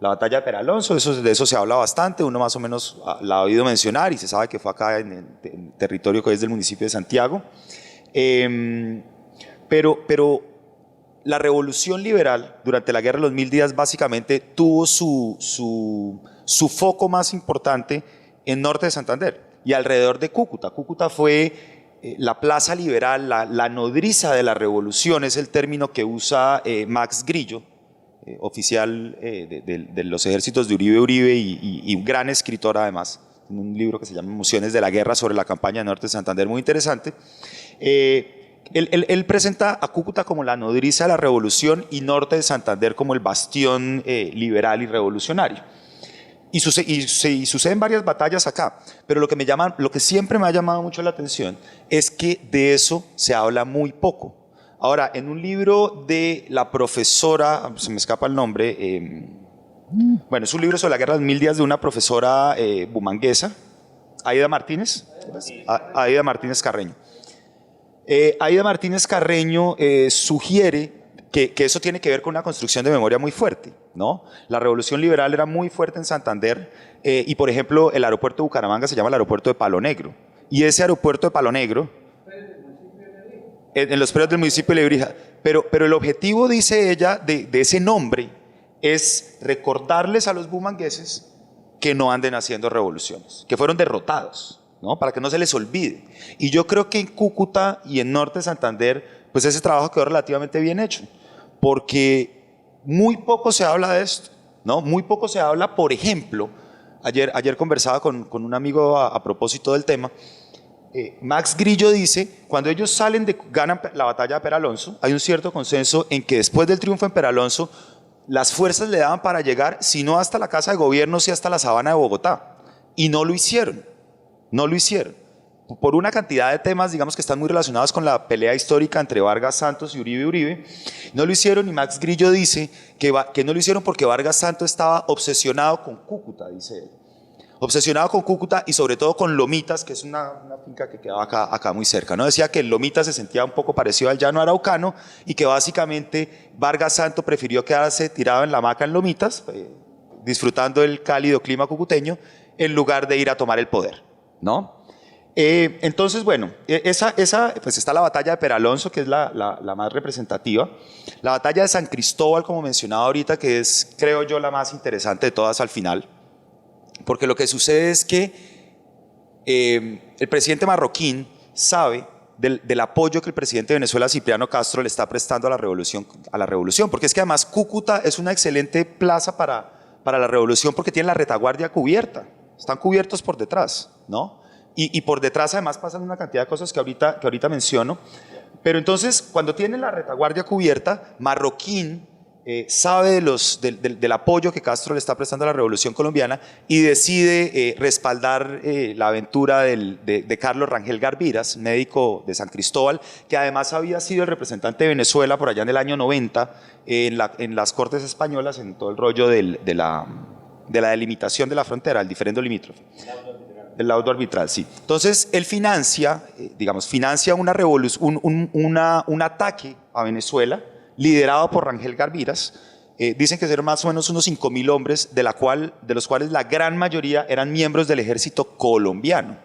La batalla de Peralonso, de eso se habla bastante, uno más o menos la ha oído mencionar y se sabe que fue acá en el territorio que es del municipio de Santiago. Pero la revolución liberal durante la Guerra de los 1000 días básicamente tuvo su foco más importante en Norte de Santander y alrededor de Cúcuta. Cúcuta fue la plaza liberal, la nodriza de la revolución, es el término que usa Max Grillo, oficial de los ejércitos de Uribe Uribe y un gran escritor además, en un libro que se llama Emociones de la Guerra sobre la campaña de Norte de Santander, muy interesante. Él presenta a Cúcuta como la nodriza de la revolución y Norte de Santander como el bastión liberal y revolucionario. Y suceden varias batallas acá, pero lo que siempre me ha llamado mucho la atención es que de eso se habla muy poco. Ahora, en un libro de la profesora, se me escapa el nombre, bueno, es un libro sobre la Guerra de los 1000 días de una profesora bumanguesa, Aida Martínez Carreño. Aida Martínez Carreño sugiere que eso tiene que ver con una construcción de memoria muy fuerte, ¿no? La revolución liberal era muy fuerte en Santander y, por ejemplo, el aeropuerto de Bucaramanga se llama el aeropuerto de Palo Negro. Y ese aeropuerto de Palo Negro, en los predios del municipio de Lebrija, pero el objetivo, dice ella, de ese nombre es recordarles a los bumangueses que no anden haciendo revoluciones, que fueron derrotados, ¿no? Para que no se les olvide. Y yo creo que en Cúcuta y en Norte de Santander, pues ese trabajo quedó relativamente bien hecho, porque muy poco se habla de esto, ¿no? Muy poco se habla, por ejemplo, ayer conversaba con un amigo a propósito del tema. Max Grillo dice, cuando ellos ganan la batalla de Peralonso, hay un cierto consenso en que después del triunfo en Peralonso, las fuerzas le daban para llegar, si no hasta la Casa de Gobierno, si hasta la Sabana de Bogotá, y no lo hicieron. No lo hicieron, por una cantidad de temas, digamos, que están muy relacionados con la pelea histórica entre Vargas Santos y Uribe Uribe. No lo hicieron, y Max Grillo dice que no lo hicieron porque Vargas Santos estaba obsesionado con Cúcuta, dice él. Obsesionado con Cúcuta y sobre todo con Lomitas, que es una finca que quedaba acá muy cerca, ¿no? Decía que el Lomitas se sentía un poco parecido al llano araucano y que básicamente Vargas Santos prefirió quedarse tirado en la hamaca en Lomitas, disfrutando el cálido clima cucuteño, en lugar de ir a tomar el poder, ¿no? Entonces, bueno, pues está la batalla de Peralonso, que es la más representativa. La batalla de San Cristóbal, como mencionaba ahorita, que es, creo yo, la más interesante de todas al final. Porque lo que sucede es que el presidente marroquín sabe del apoyo que el presidente de Venezuela, Cipriano Castro, le está prestando a la revolución. Porque es que además Cúcuta es una excelente plaza para la revolución porque tiene la retaguardia cubierta. Están cubiertos por detrás, ¿no? Y por detrás además pasan una cantidad de cosas que ahorita menciono. Pero entonces, cuando tiene la retaguardia cubierta, Marroquín sabe del apoyo que Castro le está prestando a la revolución colombiana y decide respaldar la aventura de Carlos Rangel Garviras, médico de San Cristóbal, que además había sido el representante de Venezuela por allá en el año 90 en las Cortes Españolas, en todo el rollo de la delimitación de la frontera, el diferendo limítrofe. El laudo arbitral, sí. Entonces, él financia un ataque a Venezuela liderado por Rangel Garviras. Dicen que eran más o menos unos 5.000 hombres, de los cuales la gran mayoría eran miembros del ejército colombiano.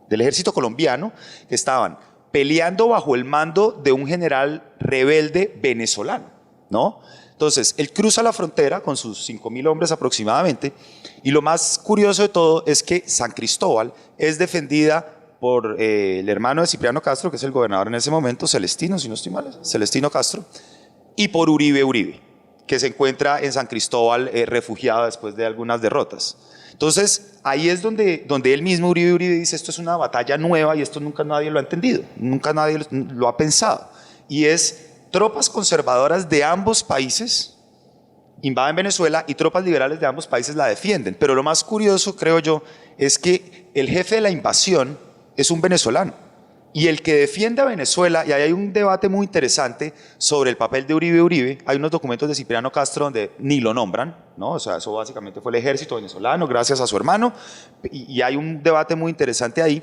Que estaban peleando bajo el mando de un general rebelde venezolano, ¿no? Entonces, él cruza la frontera con sus 5.000 hombres aproximadamente, y lo más curioso de todo es que San Cristóbal es defendida por el hermano de Cipriano Castro, que es el gobernador en ese momento, Celestino, si no estoy mal, Celestino Castro, y por Uribe, que se encuentra en San Cristóbal refugiado después de algunas derrotas. Entonces, ahí es donde él mismo, Uribe, dice, esto es una batalla nueva y esto nunca nadie lo ha entendido, nunca nadie lo ha pensado, y es tropas conservadoras de ambos países invaden Venezuela y tropas liberales de ambos países la defienden. Pero lo más curioso, creo yo, es que el jefe de la invasión es un venezolano. Y el que defiende a Venezuela, y ahí hay un debate muy interesante sobre el papel de Uribe, hay unos documentos de Cipriano Castro donde ni lo nombran, ¿no? O sea, eso básicamente fue el ejército venezolano gracias a su hermano, y hay un debate muy interesante ahí.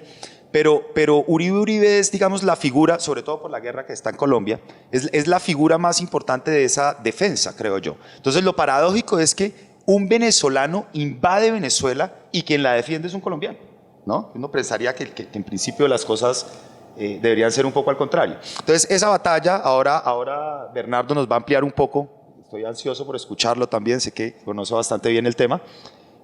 Pero Uribe es, digamos, la figura, sobre todo por la guerra que está en Colombia, es la figura más importante de esa defensa, creo yo. Entonces, lo paradójico es que un venezolano invade Venezuela y quien la defiende es un colombiano, ¿no? Uno pensaría que en principio las cosas deberían ser un poco al contrario. Entonces, esa batalla, ahora Bernardo nos va a ampliar un poco, estoy ansioso por escucharlo también, sé que conoce bastante bien el tema.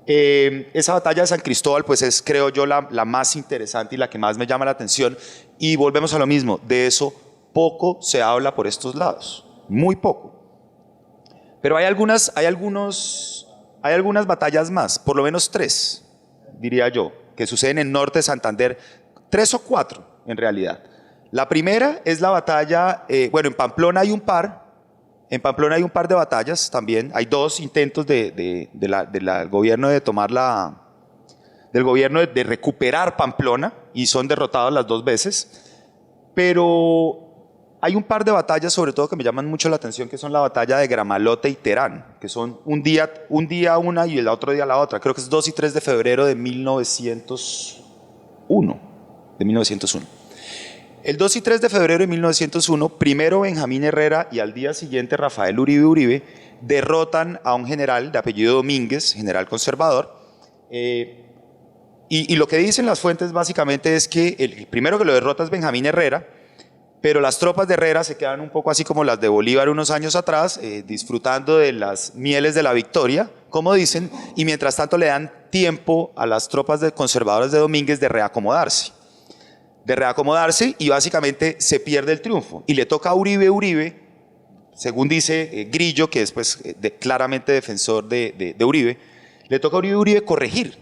Esa batalla de San Cristóbal pues es, creo yo, la más interesante y la que más me llama la atención, y volvemos a lo mismo, de eso poco se habla por estos lados, muy poco. Pero hay algunas batallas más, por lo menos 3, diría yo, que suceden en norte de Santander, 3 o 4 en realidad. La primera es la batalla, en Pamplona hay un par. En Pamplona hay un par de batallas también, hay 2 intentos del gobierno de del gobierno de recuperar Pamplona, y son derrotados las 2 veces, pero hay un par de batallas sobre todo que me llaman mucho la atención, que son la batalla de Gramalote y Terán, que son un día una y el otro día la otra, creo que es 2 y 3 de febrero de 1901. El 2 y 3 de febrero de 1901, primero Benjamín Herrera y al día siguiente Rafael Uribe derrotan a un general de apellido Domínguez, general conservador, y lo que dicen las fuentes básicamente es que el primero que lo derrota es Benjamín Herrera, pero las tropas de Herrera se quedan un poco así como las de Bolívar unos años atrás, disfrutando de las mieles de la victoria, como dicen, y mientras tanto le dan tiempo a las tropas conservadoras de Domínguez de reacomodarse, y básicamente se pierde el triunfo y le toca a Uribe, según dice Grillo, que es pues, claramente defensor de Uribe, le toca a Uribe corregir,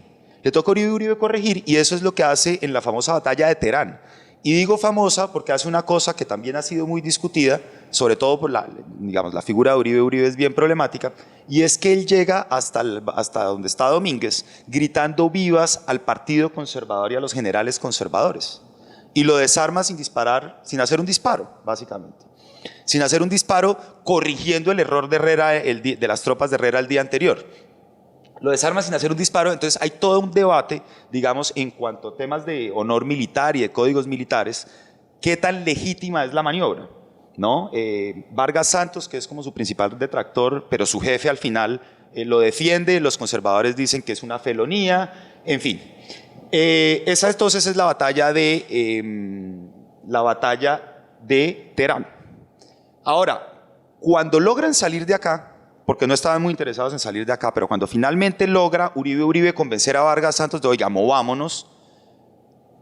y eso es lo que hace en la famosa batalla de Terán. Y digo famosa porque hace una cosa que también ha sido muy discutida, sobre todo por la figura de Uribe es bien problemática, y es que él llega hasta donde está Domínguez gritando vivas al Partido Conservador y a los generales conservadores. Y lo desarma sin hacer un disparo, básicamente. Sin hacer un disparo, corrigiendo el error de Herrera, de las tropas de Herrera el día anterior. Lo desarma sin hacer un disparo, entonces hay todo un debate, digamos, en cuanto a temas de honor militar y de códigos militares, qué tan legítima es la maniobra, ¿no? Vargas Santos, que es como su principal detractor, pero su jefe al final, lo defiende, los conservadores dicen que es una felonía, en fin. Esa entonces es la batalla de Teherán. Ahora, cuando logran salir de acá, porque no estaban muy interesados en salir de acá, pero cuando finalmente logra Uribe convencer a Vargas Santos de, oiga, movámonos,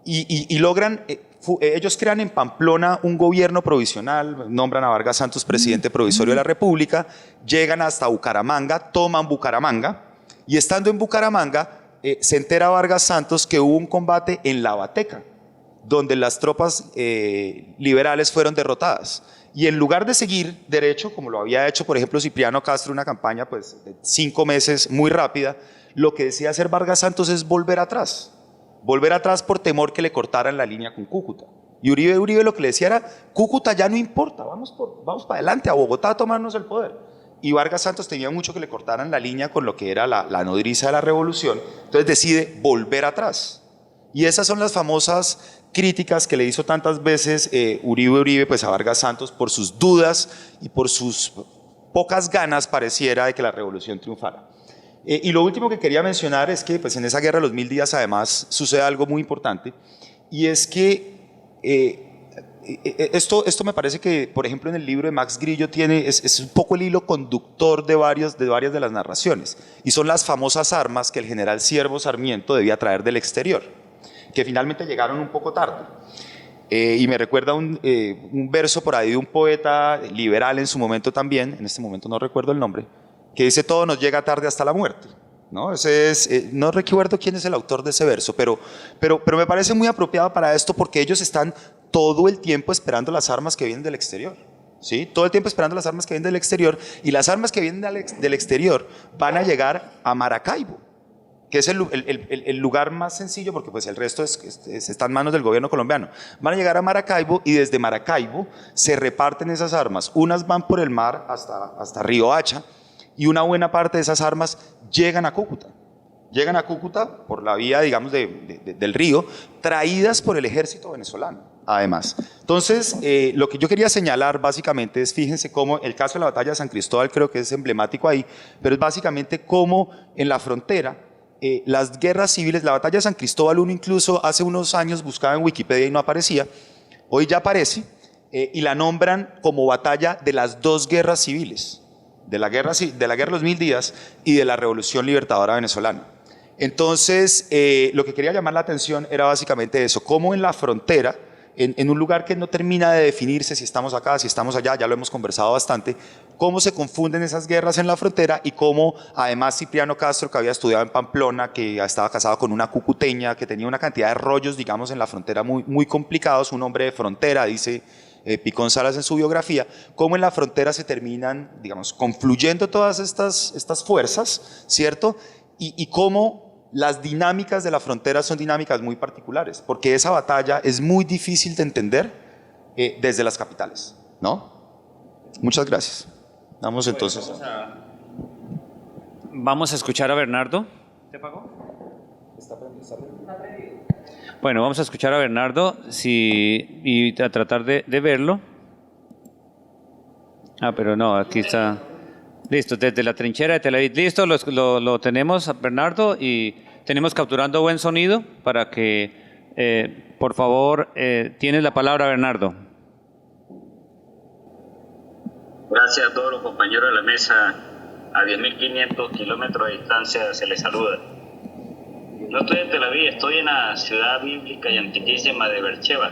y logran, ellos crean en Pamplona un gobierno provisional, nombran a Vargas Santos presidente provisorio de la República, llegan hasta Bucaramanga, toman Bucaramanga, y estando en Bucaramanga, se entera Vargas Santos que hubo un combate en Lavateca, donde las tropas liberales fueron derrotadas. Y en lugar de seguir derecho, como lo había hecho, por ejemplo, Cipriano Castro, una campaña pues, de 5 meses muy rápida, lo que decía hacer Vargas Santos es volver atrás por temor que le cortaran la línea con Cúcuta. Y Uribe lo que le decía era, Cúcuta ya no importa, vamos para adelante, a Bogotá a tomarnos el poder. Y Vargas Santos tenía mucho que le cortaran la línea con lo que era la nodriza de la revolución, entonces decide volver atrás. Y esas son las famosas críticas que le hizo tantas veces Uribe pues, a Vargas Santos por sus dudas y por sus pocas ganas, pareciera, de que la revolución triunfara. Y lo último que quería mencionar es que pues, en esa guerra de los 1000 días además sucede algo muy importante, y es que esto me parece que, por ejemplo, en el libro de Max Grillo es un poco el hilo conductor de varias de las narraciones, y son las famosas armas que el general Siervo Sarmiento debía traer del exterior, que finalmente llegaron un poco tarde. Y me recuerda un verso por ahí de un poeta liberal en su momento también, en este momento no recuerdo el nombre, que dice: todo nos llega tarde hasta la muerte. ¿No? No recuerdo quién es el autor de ese verso, pero me parece muy apropiado para esto, porque ellos están todo el tiempo esperando las armas que vienen del exterior. ¿Sí? Todo el tiempo esperando las armas que vienen del exterior, y las armas que vienen del exterior van a llegar a Maracaibo, que es el lugar más sencillo, porque pues el resto está en manos del gobierno colombiano. Van a llegar a Maracaibo, y desde Maracaibo se reparten esas armas. Unas van por el mar hasta Río Hacha, y una buena parte de esas armas llegan a Cúcuta. Llegan a Cúcuta por la vía, digamos, del río, traídas por el ejército venezolano, además. Entonces, lo que yo quería señalar básicamente es, fíjense cómo el caso de la batalla de San Cristóbal creo que es emblemático ahí, pero es básicamente cómo en la frontera, las guerras civiles, la batalla de San Cristóbal, uno incluso hace unos años buscaba en Wikipedia y no aparecía, hoy ya aparece, y la nombran como batalla de las dos guerras civiles, de la guerra de los 1000 días y de la Revolución Libertadora Venezolana. Entonces, lo que quería llamar la atención era básicamente eso, cómo en la frontera, en un lugar que no termina de definirse si estamos acá, si estamos allá, ya lo hemos conversado bastante, cómo se confunden esas guerras en la frontera, y cómo además Cipriano Castro, que había estudiado en Pamplona, que estaba casado con una cucuteña, que tenía una cantidad de rollos, digamos, en la frontera muy, muy complicados, un hombre de frontera, dice Picón Salas en su biografía, cómo en la frontera se terminan, digamos, confluyendo todas estas fuerzas, ¿cierto? Y cómo las dinámicas de la frontera son dinámicas muy particulares, porque esa batalla es muy difícil de entender desde las capitales, ¿no? Muchas gracias. Vamos entonces. Vamos a escuchar a Bernardo. ¿Te pagó? Está prendido. Bueno, vamos a escuchar a Bernardo y a tratar de verlo. Pero no, aquí está. Listo, desde la trinchera de Tel Aviv. Listo, lo tenemos, Bernardo, y tenemos capturando buen sonido para que, por favor, tienes la palabra, Bernardo. Gracias a todos los compañeros de la mesa. A 10.500 kilómetros de distancia se les saluda. No estoy en Tel Aviv, estoy en la ciudad bíblica y antiquísima de Beersheba,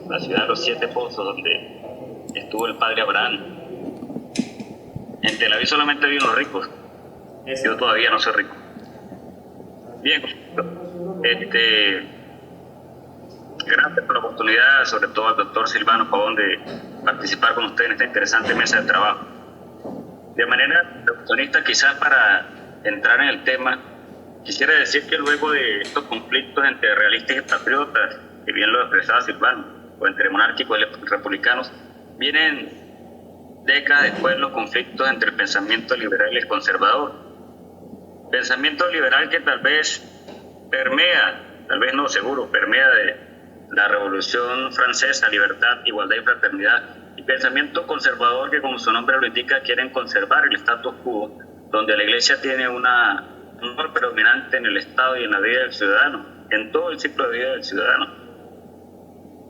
la ciudad de los 7 pozos, donde estuvo el padre Abraham. En Tel Aviv solamente viven los ricos. Yo todavía no soy rico. Bien, gracias por la oportunidad, sobre todo al doctor Silvano Pavón, de participar con usted en esta interesante mesa de trabajo. De manera oportunista, quizás para entrar en el tema, quisiera decir que luego de estos conflictos entre realistas y patriotas, que bien lo expresaba Silvano, o entre monárquicos y republicanos, vienen décadas después los conflictos entre el pensamiento liberal y el conservador. Pensamiento liberal que tal vez permea, tal vez no, seguro, permea de la Revolución Francesa, libertad, igualdad y fraternidad, y pensamiento conservador que, como su nombre lo indica, quieren conservar el status quo donde la Iglesia tiene un rol predominante en el Estado y en la vida del ciudadano, en todo el ciclo de vida del ciudadano.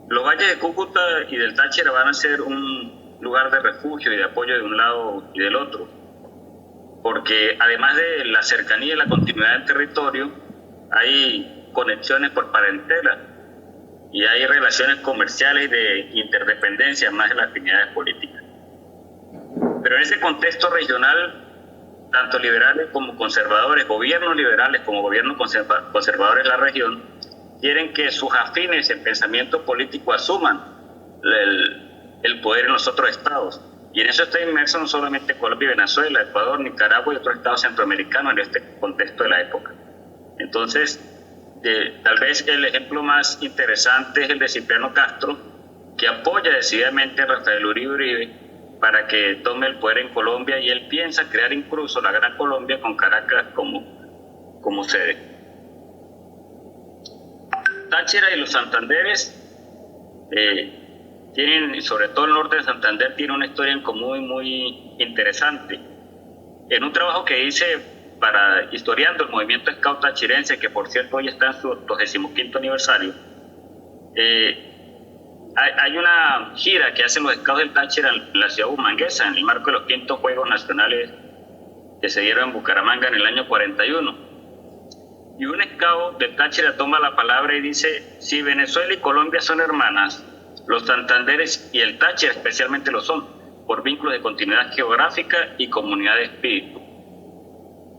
Los valles de Cúcuta y del Táchira van a ser un lugar de refugio y de apoyo de un lado y del otro, porque además de la cercanía y la continuidad del territorio, hay conexiones por parentela y hay relaciones comerciales de interdependencia más de las actividades políticas. Pero en ese contexto regional, tanto liberales como conservadores, gobiernos liberales como gobiernos conservadores de la región, quieren que sus afines en pensamiento político asuman el poder en los otros estados. Y en eso está inmerso no solamente Colombia y Venezuela, Ecuador, Nicaragua y otros estados centroamericanos en este contexto de la época. Entonces, tal vez el ejemplo más interesante es el de Cipriano Castro, que apoya decididamente a Rafael Uribe para que tome el poder en Colombia, y él piensa crear incluso la Gran Colombia con Caracas como sede. Táchira y los Santanderes tienen, sobre todo el norte de Santander, tiene una historia en común muy interesante. En un trabajo que hice historiando el movimiento Scout tachirense, que por cierto hoy está en su 25º aniversario, hay una gira que hacen los Scouts del Táchira en la ciudad bumanguesa en el marco de los 5º Juegos Nacionales que se dieron en Bucaramanga en el año 41. Y un Scout del Táchira toma la palabra y dice: si Venezuela y Colombia son hermanas, los Santanderes y el Táchira especialmente lo son, por vínculos de continuidad geográfica y comunidad de espíritu.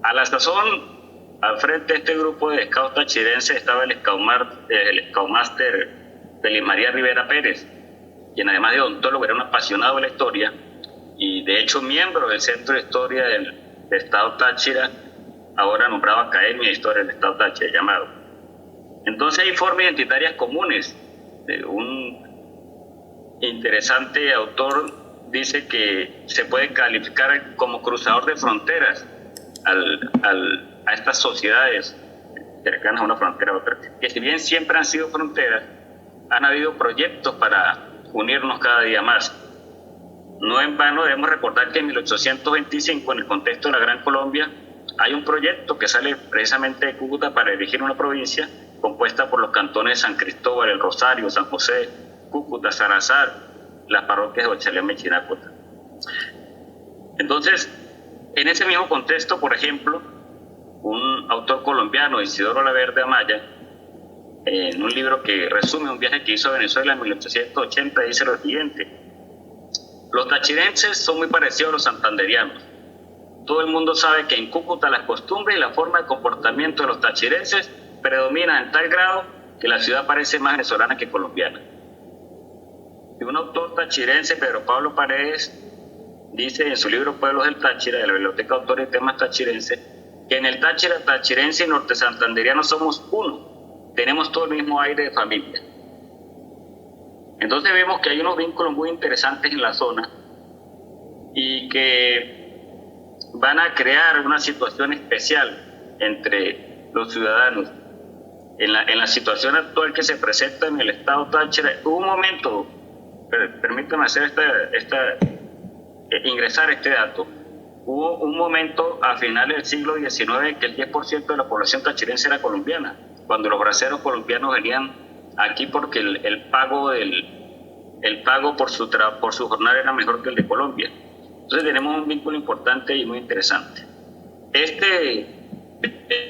A la sazón, al frente de este grupo de Scouts tachirenses estaba el Scoutmaster Félix María Rivera Pérez, quien además de odontólogo era un apasionado de la historia y de hecho miembro del Centro de Historia del Estado Táchira, ahora nombrado Academia de Historia del Estado Táchira llamado. Entonces hay formas identitarias comunes. Un interesante autor dice que se puede calificar como cruzador de fronteras a estas sociedades cercanas a una frontera a otra, que si bien siempre han sido fronteras, han habido proyectos para unirnos cada día más. No en vano debemos recordar que en 1825, en el contexto de la Gran Colombia, hay un proyecto que sale precisamente de Cúcuta para dirigir una provincia compuesta por los cantones de San Cristóbal, El Rosario, San José, Cúcuta, Salazar, las parroquias de Ochalema y Chinácota. Entonces, en ese mismo contexto, por ejemplo, un autor colombiano, Isidoro Laverde Amaya, en un libro que resume un viaje que hizo a Venezuela en 1880, dice lo siguiente: los tachirenses son muy parecidos a los santanderianos. Todo el mundo sabe que en Cúcuta las costumbres y la forma de comportamiento de los tachirenses predominan en tal grado que la ciudad parece más venezolana que colombiana. Y un autor tachirense, Pedro Pablo Paredes, dice en su libro Pueblos del Táchira, de la Biblioteca Autores y Temas Tachirenses, que en el Táchira tachirense y norte santanderiano somos uno. Tenemos todo el mismo aire de familia. Entonces vemos que hay unos vínculos muy interesantes en la zona y que van a crear una situación especial entre los ciudadanos. En la situación actual que se presenta en el estado Táchira, hubo un momento, permítanme hacer ingresar este dato, hubo un momento a finales del siglo XIX que el 10% de la población tachirense era colombiana, cuando los braceros colombianos venían aquí porque el pago por su jornada era mejor que el de Colombia. Entonces tenemos un vínculo importante y muy interesante. Este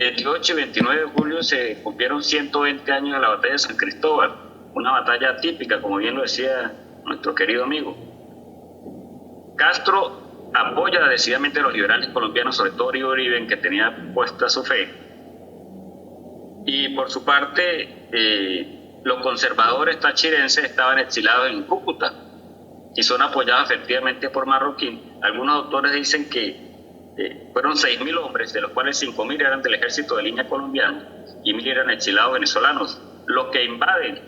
28 y 29 de julio se cumplieron 120 años de la batalla de San Cristóbal, una batalla típica, como bien lo decía nuestro querido amigo. Castro apoya decididamente a los liberales colombianos, sobre todo Uribe, en que tenía puesta su fe. Y por su parte, los conservadores tachirenses estaban exilados en Cúcuta y son apoyados efectivamente por Marroquín. Algunos autores dicen que fueron 6.000 hombres, de los cuales 5.000 eran del ejército de línea colombiano y 1.000 eran exilados venezolanos, los que invaden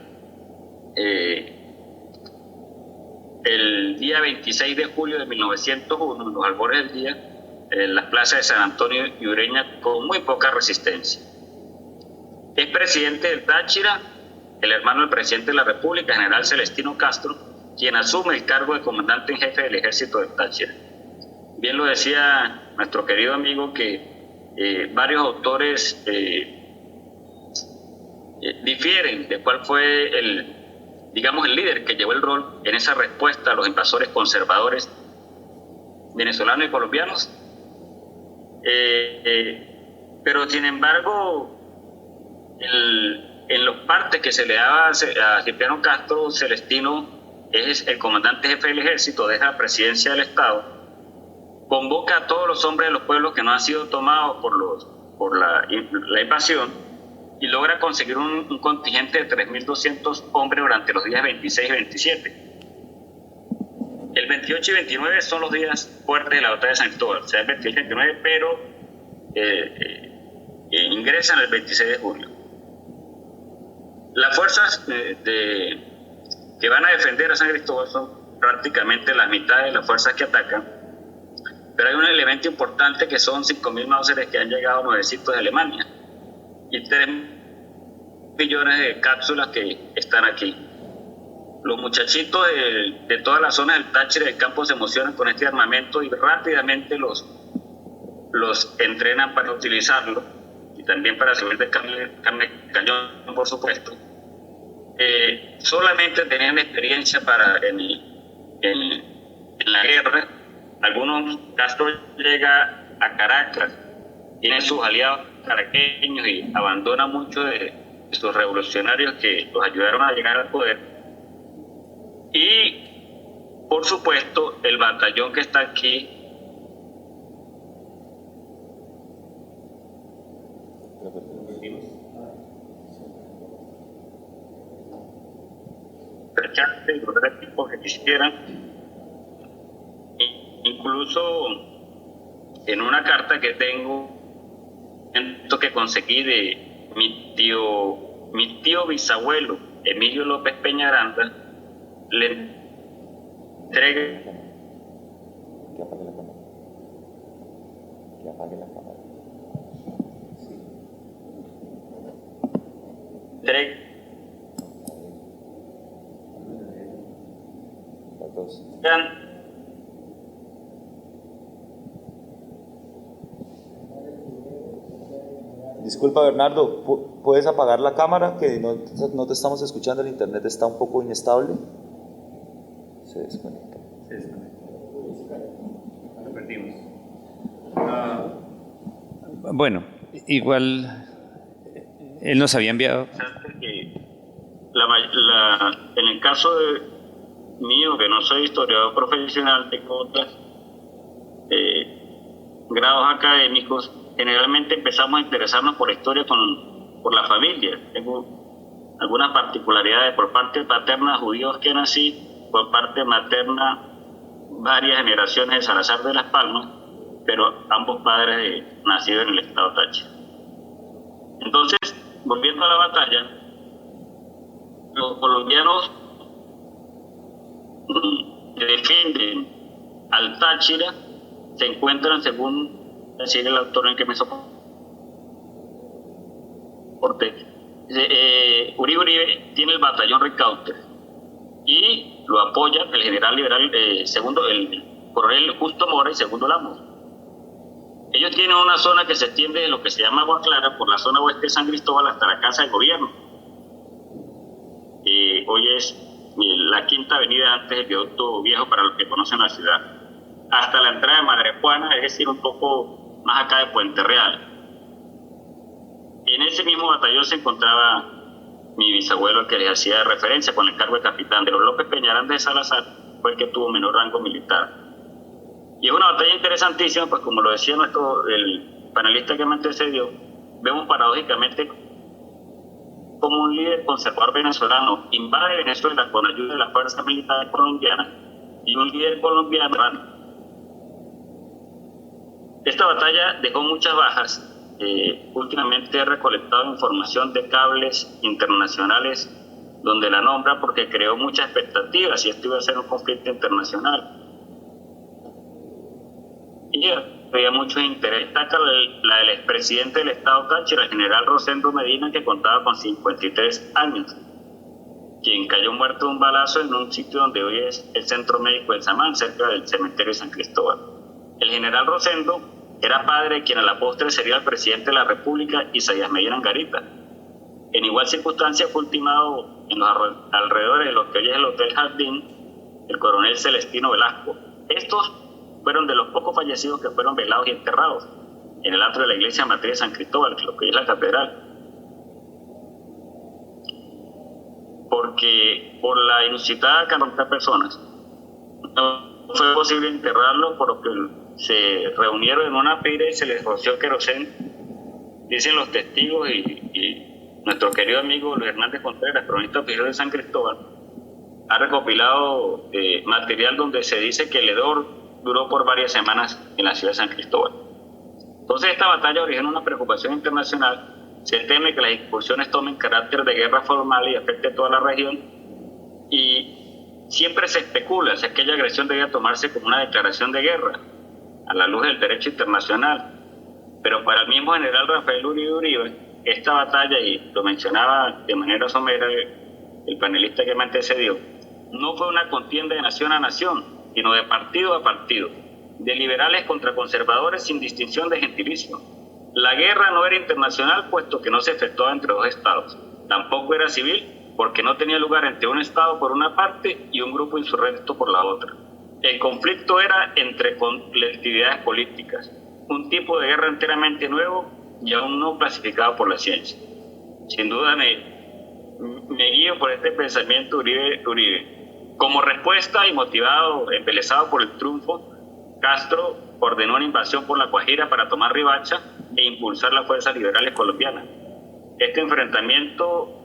el día 26 de julio de 1901, en los albores del día, en las plazas de San Antonio y Ureña, con muy poca resistencia. Es presidente del Táchira el hermano del presidente de la República, general Celestino Castro, quien asume el cargo de comandante en jefe del ejército del Táchira. bien lo decía nuestro querido amigo, que varios autores difieren de cuál fue el líder que llevó el rol en esa respuesta a los invasores conservadores venezolanos y colombianos. Pero sin embargo, en los partes que se le daba a Cipriano Castro, Celestino es el comandante jefe del ejército, deja la presidencia del Estado, convoca a todos los hombres de los pueblos que no han sido tomados por la invasión y logra conseguir un contingente de 3.200 hombres durante los días 26 y 27. El 28 y 29 son los días fuertes de la batalla de San Cristóbal, o sea, el 28 y 29, pero ingresan el 26 de julio. Las fuerzas que van a defender a San Cristóbal son prácticamente la mitad de las fuerzas que atacan, pero hay un elemento importante que son 5.000 Mauseres que han llegado nuevecitos de Alemania y 3 millones de cápsulas que están aquí. Los muchachitos de toda la zona del Táchira y del campo se emocionan con este armamento y rápidamente los entrenan para utilizarlo y también para servir de carne cañón, por supuesto. Solamente tenían experiencia en la guerra. Algunos, Castro llega a Caracas, tiene sus aliados caraqueños y abandona muchos de sus revolucionarios que los ayudaron a llegar al poder. Y, por supuesto, el batallón que está aquí y los equipos que quisieran. Incluso en una carta que tengo que conseguí de mi tío bisabuelo Emilio López Peñaranda, le entregué Que apague la cámara. Las dos. Disculpa, Bernardo, ¿puedes apagar la cámara? Que no te estamos escuchando, el internet está un poco inestable. Se desconecta. Lo perdimos. Bueno, igual él nos había enviado. En el caso mío, que no soy historiador profesional, tengo otros grados académicos. Generalmente empezamos a interesarnos por la historia por la familia. Tengo algunas particularidades por parte paterna, judíos que nací, por parte materna, varias generaciones de Salazar de Las Palmas, pero ambos padres nacidos en el estado Táchira. Entonces, volviendo a la batalla, los colombianos que defienden al Táchira se encuentran, según decir el autor en el que me soporté, Uribe tiene el batallón Recauter y lo apoya el general liberal segundo, el coronel Justo Mora y segundo Lamos. Ellos tienen una zona que se extiende de lo que se llama Agua Clara por la zona oeste de San Cristóbal hasta la Casa de Gobierno. Hoy es la quinta avenida antes del viaducto viejo para los que conocen la ciudad, hasta la entrada de Madre Juana, es decir, un poco más acá de Puente Real. En ese mismo batallón se encontraba mi bisabuelo, al que les hacía referencia con el cargo de capitán. De los López Peñaranda de Salazar fue el que tuvo menor rango militar. Y es una batalla interesantísima, pues como lo decía el panelista que me antecedió, vemos paradójicamente como un líder conservador venezolano invade Venezuela con ayuda de las fuerzas militares colombianas y un líder colombiano. Esta batalla dejó muchas bajas. Últimamente he recolectado información de cables internacionales donde la nombra porque creó muchas expectativas y esto iba a ser un conflicto internacional. Y había mucho interés. Destaca la del expresidente del estado Táchira, el general Rosendo Medina, que contaba con 53 años, quien cayó muerto de un balazo en un sitio donde hoy es el centro médico de Samán, cerca del cementerio de San Cristóbal. El general Rosendo era padre de quien a la postre sería el presidente de la República, Isaías Medina Angarita. En igual circunstancia fue ultimado en los alrededores de lo que hoy es el Hotel Jardín el coronel Celestino Velasco. Estos fueron de los pocos fallecidos que fueron velados y enterrados en el atrio de la iglesia matriz de San Cristóbal, lo que es la catedral. Porque por la inusitada cantidad de personas no fue posible enterrarlo, por lo que se reunieron en una pira y se les roció querosén. Dicen los testigos y nuestro querido amigo Luis Hernández Contreras, cronista oficial de San Cristóbal, ha recopilado material donde se dice que el hedor duró por varias semanas en la ciudad de San Cristóbal. Entonces esta batalla originó una preocupación internacional. Se teme que las incursiones tomen carácter de guerra formal y afecte a toda la región, y siempre se especula si aquella agresión debía tomarse como una declaración de guerra a la luz del derecho internacional. Pero para el mismo general Rafael Uribe, esta batalla, y lo mencionaba de manera somera el panelista que me antecedió, no fue una contienda de nación a nación, sino de partido a partido, de liberales contra conservadores sin distinción de gentilicio. La guerra no era internacional, puesto que no se efectuaba entre dos estados. Tampoco era civil, porque no tenía lugar entre un estado por una parte y un grupo insurrecto por la otra. El conflicto era entre colectividades políticas, un tipo de guerra enteramente nuevo y aún no clasificado por la ciencia. Sin duda me guío por este pensamiento Uribe. Como respuesta y motivado, embelesado por el triunfo, Castro ordenó una invasión por la Guajira para tomar Riohacha e impulsar las fuerzas liberales colombianas. Este enfrentamiento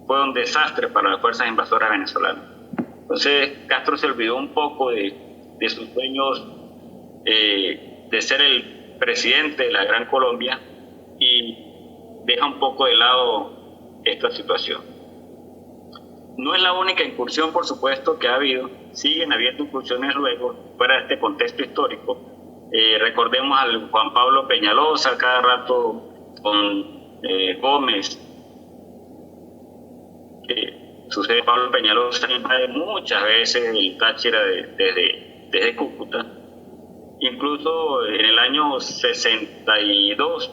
fue un desastre para las fuerzas invasoras venezolanas. Entonces Castro se olvidó un poco de sus sueños de ser el presidente de la Gran Colombia y deja un poco de lado esta situación. No es la única incursión, por supuesto, que ha habido. Siguen habiendo incursiones luego, fuera de este contexto histórico. Recordemos al Juan Pablo Peñalosa, cada rato con Gómez. Sucede Pablo Peñalosa invade muchas veces el Táchira desde Cúcuta. Incluso en el año 62,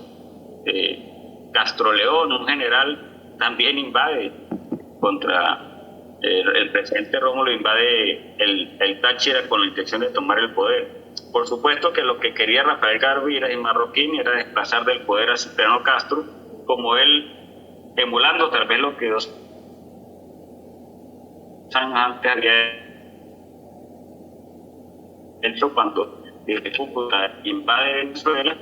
Castro León, un general, también invade contra el presidente Rómulo, invade el Táchira con la intención de tomar el poder. Por supuesto que lo que quería Rafael Garvira y Marroquín era desplazar del poder a Cipriano Castro, como él, emulando tal vez lo que 2 años antes había hecho cuando desde Cúcuta invade Venezuela.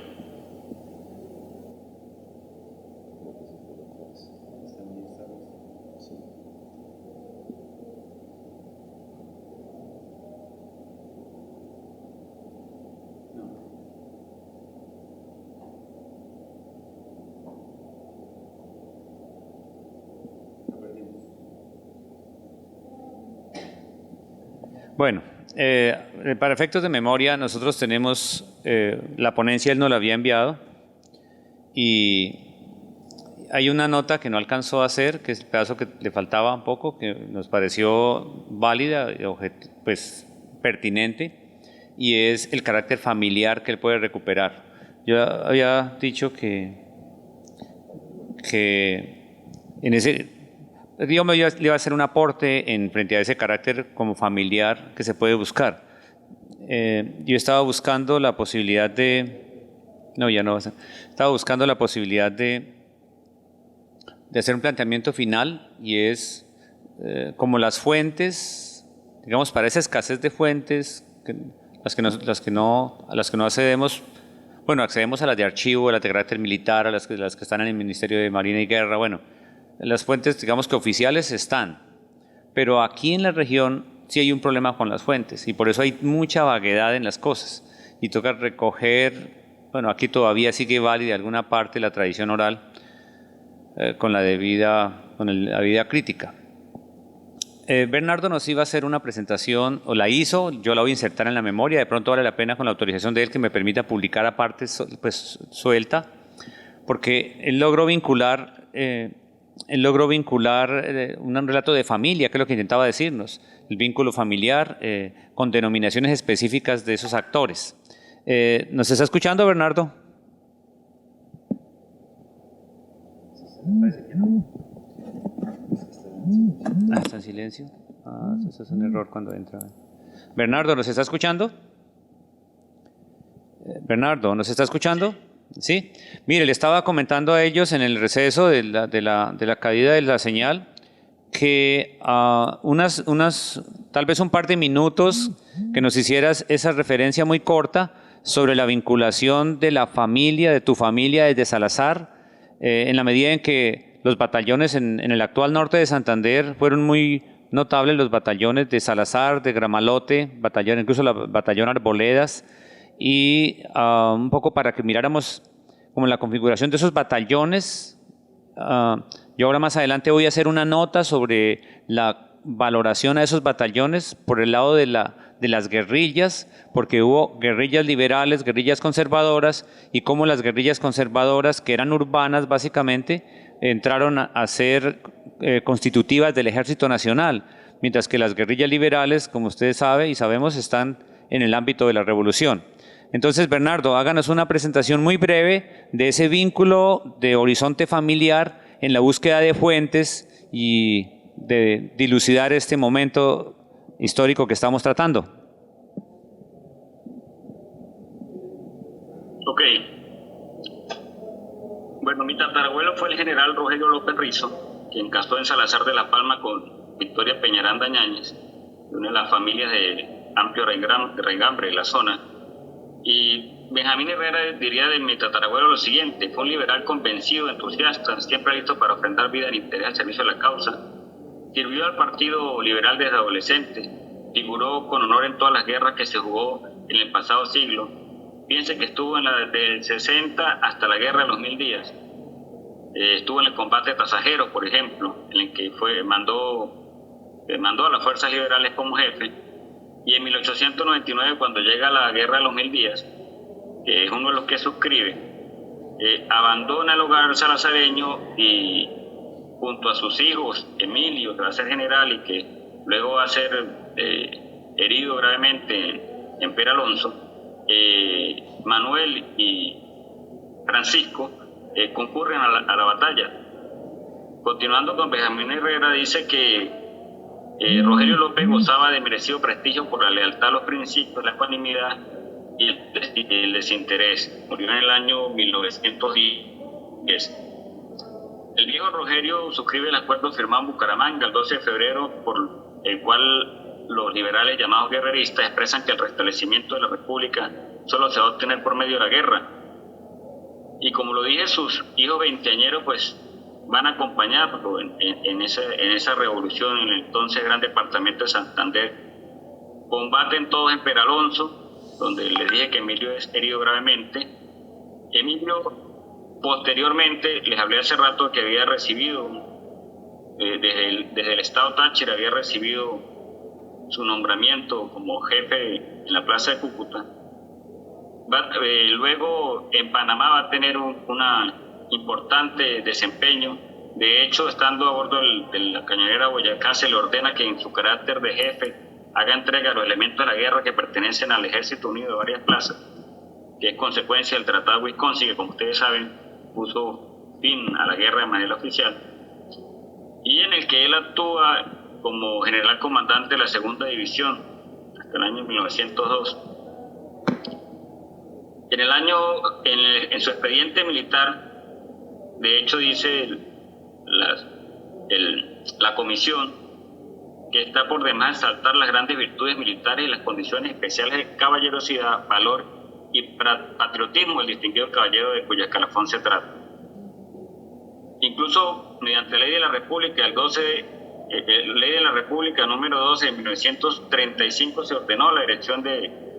Bueno, para efectos de memoria, nosotros tenemos la ponencia, él nos la había enviado, y hay una nota que no alcanzó a hacer, que es el pedazo que le faltaba un poco, que nos pareció válida, pues pertinente, y es el carácter familiar que él puede recuperar. Yo había dicho que en ese... Yo le iba a hacer un aporte en frente a ese carácter como familiar que se puede buscar. Yo estaba buscando la posibilidad de... No, ya no va a ser. Estaba buscando la posibilidad de hacer un planteamiento final, y es como las fuentes, digamos, para esa escasez de fuentes, a las que no accedemos. Bueno, accedemos a las de archivo, a las de carácter militar, a las que están en el Ministerio de Marina y Guerra. Bueno, las fuentes, digamos que oficiales están, pero aquí en la región sí hay un problema con las fuentes, y por eso hay mucha vaguedad en las cosas, y toca recoger, bueno, aquí todavía sigue válida alguna parte la tradición oral con la debida crítica. Bernardo nos iba a hacer una presentación, o la hizo, yo la voy a insertar en la memoria, de pronto vale la pena con la autorización de él que me permita publicar aparte pues, suelta, porque él logró vincular un relato de familia, que es lo que intentaba decirnos, el vínculo familiar con denominaciones específicas de esos actores. ¿Nos está escuchando, Bernardo? Está en silencio. Eso es un error cuando entra. Bernardo, ¿nos está escuchando? Bernardo, ¿nos está escuchando? Sí. Mire, le estaba comentando a ellos en el receso de la caída de la señal que tal vez un par de minutos que nos hicieras esa referencia muy corta sobre la vinculación de la familia, de tu familia desde Salazar, en la medida en que los batallones en el actual norte de Santander fueron muy notables, los batallones de Salazar, de Gramalote, incluso el batallón Arboledas, y un poco para que miráramos como la configuración de esos batallones. Yo ahora más adelante voy a hacer una nota sobre la valoración a esos batallones por el lado de las guerrillas, porque hubo guerrillas liberales, guerrillas conservadoras, y cómo las guerrillas conservadoras, que eran urbanas básicamente, entraron a ser constitutivas del Ejército Nacional, mientras que las guerrillas liberales, como ustedes saben y sabemos, están en el ámbito de la revolución. Entonces, Bernardo, háganos una presentación muy breve de ese vínculo de horizonte familiar en la búsqueda de fuentes y de dilucidar este momento histórico que estamos tratando. Ok. Bueno, mi tatarabuelo fue el general Rogelio López Rizo, quien casó en Salazar de la Palma con Victoria Peñaranda Ñáñez, de una de las familias de amplio raigambre de la zona. Y Benjamín Herrera diría de mi tatarabuelo lo siguiente: fue un liberal convencido, entusiasta, siempre listo para ofrendar vida en interés al servicio de la causa. Sirvió al Partido Liberal desde adolescente, figuró con honor en todas las guerras que se jugó en el pasado siglo. Piense que estuvo del 60 hasta la guerra de los 1000 días. Estuvo en el combate de Tasajeros, por ejemplo, en el que mandó a las fuerzas liberales como jefe. Y en 1899, cuando llega la guerra de los 1000 días, que es uno de los que suscribe, abandona el hogar salazareño y junto a sus hijos, Emilio, que va a ser general y que luego va a ser herido gravemente en Peralonso, Manuel y Francisco concurren a la batalla. Continuando con Benjamín Herrera, dice que Rogelio López gozaba de merecido prestigio por la lealtad a los principios, la ecuanimidad y el desinterés. Murió en el año 1910. El viejo Rogelio suscribe el acuerdo firmado en Bucaramanga el 12 de febrero, por el cual los liberales llamados guerreristas expresan que el restablecimiento de la República solo se va a obtener por medio de la guerra. Y como lo dije, sus hijos veinteañeros pues van a acompañarlo en esa revolución en el entonces gran departamento de Santander. Combaten todos en Peralonso, donde les dije que Emilio es herido gravemente. Emilio, posteriormente, les hablé hace rato que había recibido, desde el estado Táchira, había recibido su nombramiento como jefe en la plaza de Cúcuta. Luego en Panamá va a tener una importante desempeño. De hecho, estando a bordo de la cañonera Boyacá, se le ordena que en su carácter de jefe haga entrega a los elementos de la guerra que pertenecen al Ejército Unido de varias plazas, que es consecuencia del Tratado de Wisconsin, que como ustedes saben puso fin a la guerra de manera oficial, y en el que él actúa como general comandante de la segunda división hasta el año 1902. En su expediente militar, de hecho, dice la comisión que está por demás exaltar las grandes virtudes militares y las condiciones especiales de caballerosidad, valor y patriotismo del distinguido caballero de cuya escalafón se trata. Incluso mediante ley de la República, ley de la República número 12 de 1935, se ordenó la erección de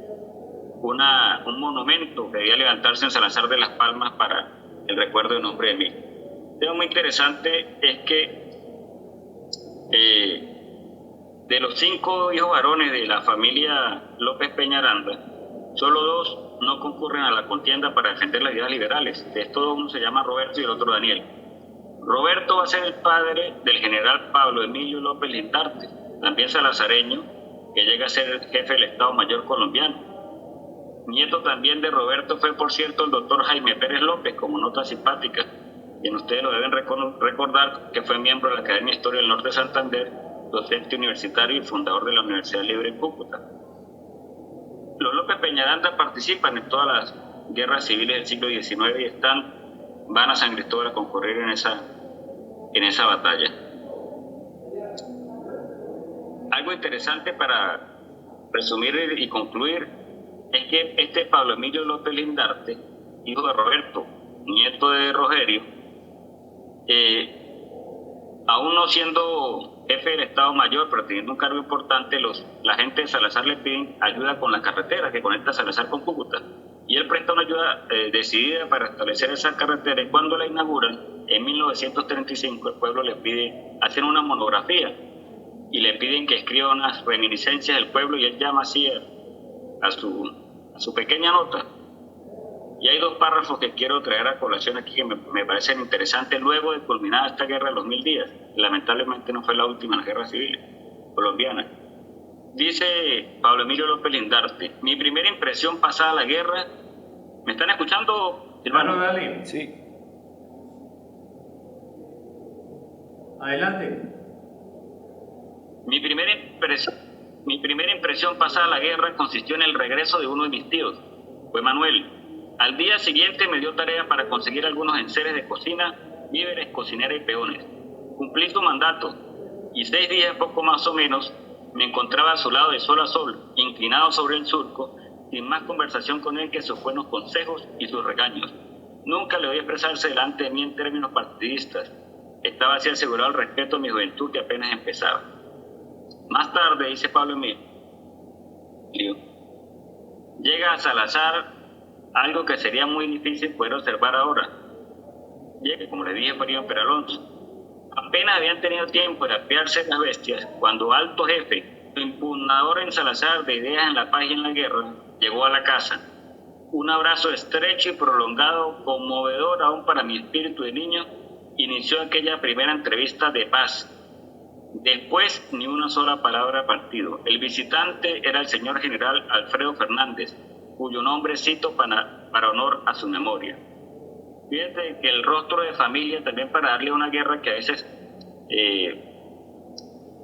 un monumento que debía levantarse en Salazar de las Palmas para el recuerdo de un hombre de Emilio. Un tema muy interesante es que de los 5 hijos varones de la familia López Peñaranda, solo 2 no concurren a la contienda para defender las ideas liberales. De estos 2, uno se llama Roberto y el otro Daniel. Roberto va a ser el padre del general Pablo Emilio López Lindarte, también salazareño, que llega a ser el jefe del Estado Mayor colombiano. Nieto también de Roberto fue, por cierto, el doctor Jaime Pérez López, como nota simpática, quien ustedes lo deben recordar, que fue miembro de la Academia de Historia del Norte de Santander, docente universitario y fundador de la Universidad Libre de Cúcuta. Los López Peñaranda participan en todas las guerras civiles del siglo XIX y van a San Cristóbal a concurrir en esa batalla. Algo interesante para resumir y concluir es que este Pablo Emilio López Lindarte, hijo de Roberto, nieto de Rogerio, aún no siendo jefe del Estado Mayor, pero teniendo un cargo importante, la gente de Salazar le piden ayuda con la carretera que conecta Salazar con Cúcuta. Y él presta una ayuda decidida para establecer esa carretera, y cuando la inauguran, en 1935, el pueblo le pide hacer una monografía y le piden que escriba unas reminiscencias del pueblo, y él llama así a su pequeña nota. Y hay dos párrafos que quiero traer a colación aquí que me parecen interesantes luego de culminada esta guerra de los 1000 días. Lamentablemente no fue la última en la guerra civil colombiana. Dice Pablo Emilio López Lindarte: mi primera impresión pasada la guerra... ¿Me están escuchando, hermano? Dale. Sí. Adelante. Mi primera impresión pasada la guerra consistió en el regreso de uno de mis tíos, fue Manuel. Al día siguiente me dio tarea para conseguir algunos enseres de cocina, víveres, cocinera y peones. Cumplí su mandato y 6 días, poco más o menos, me encontraba a su lado de sol a sol, inclinado sobre el surco, sin más conversación con él que sus buenos consejos y sus regaños. Nunca le oí expresarse delante de mí en términos partidistas. Estaba así asegurado el respeto a mi juventud que apenas empezaba. Más tarde, dice Pablo Emilio, llega a Salazar algo que sería muy difícil poder observar ahora. Llega, como le dije, María Peralonso. Apenas habían tenido tiempo de apearse las bestias cuando Alto Jefe, impugnador en Salazar de ideas en la paz y en la guerra, llegó a la casa. Un abrazo estrecho y prolongado, conmovedor aún para mi espíritu de niño, inició aquella primera entrevista de paz. Después, ni una sola palabra partido. El visitante era el señor general Alfredo Fernández, cuyo nombre cito para honor a su memoria. Fíjate que el rostro de familia, también para darle a una guerra que a veces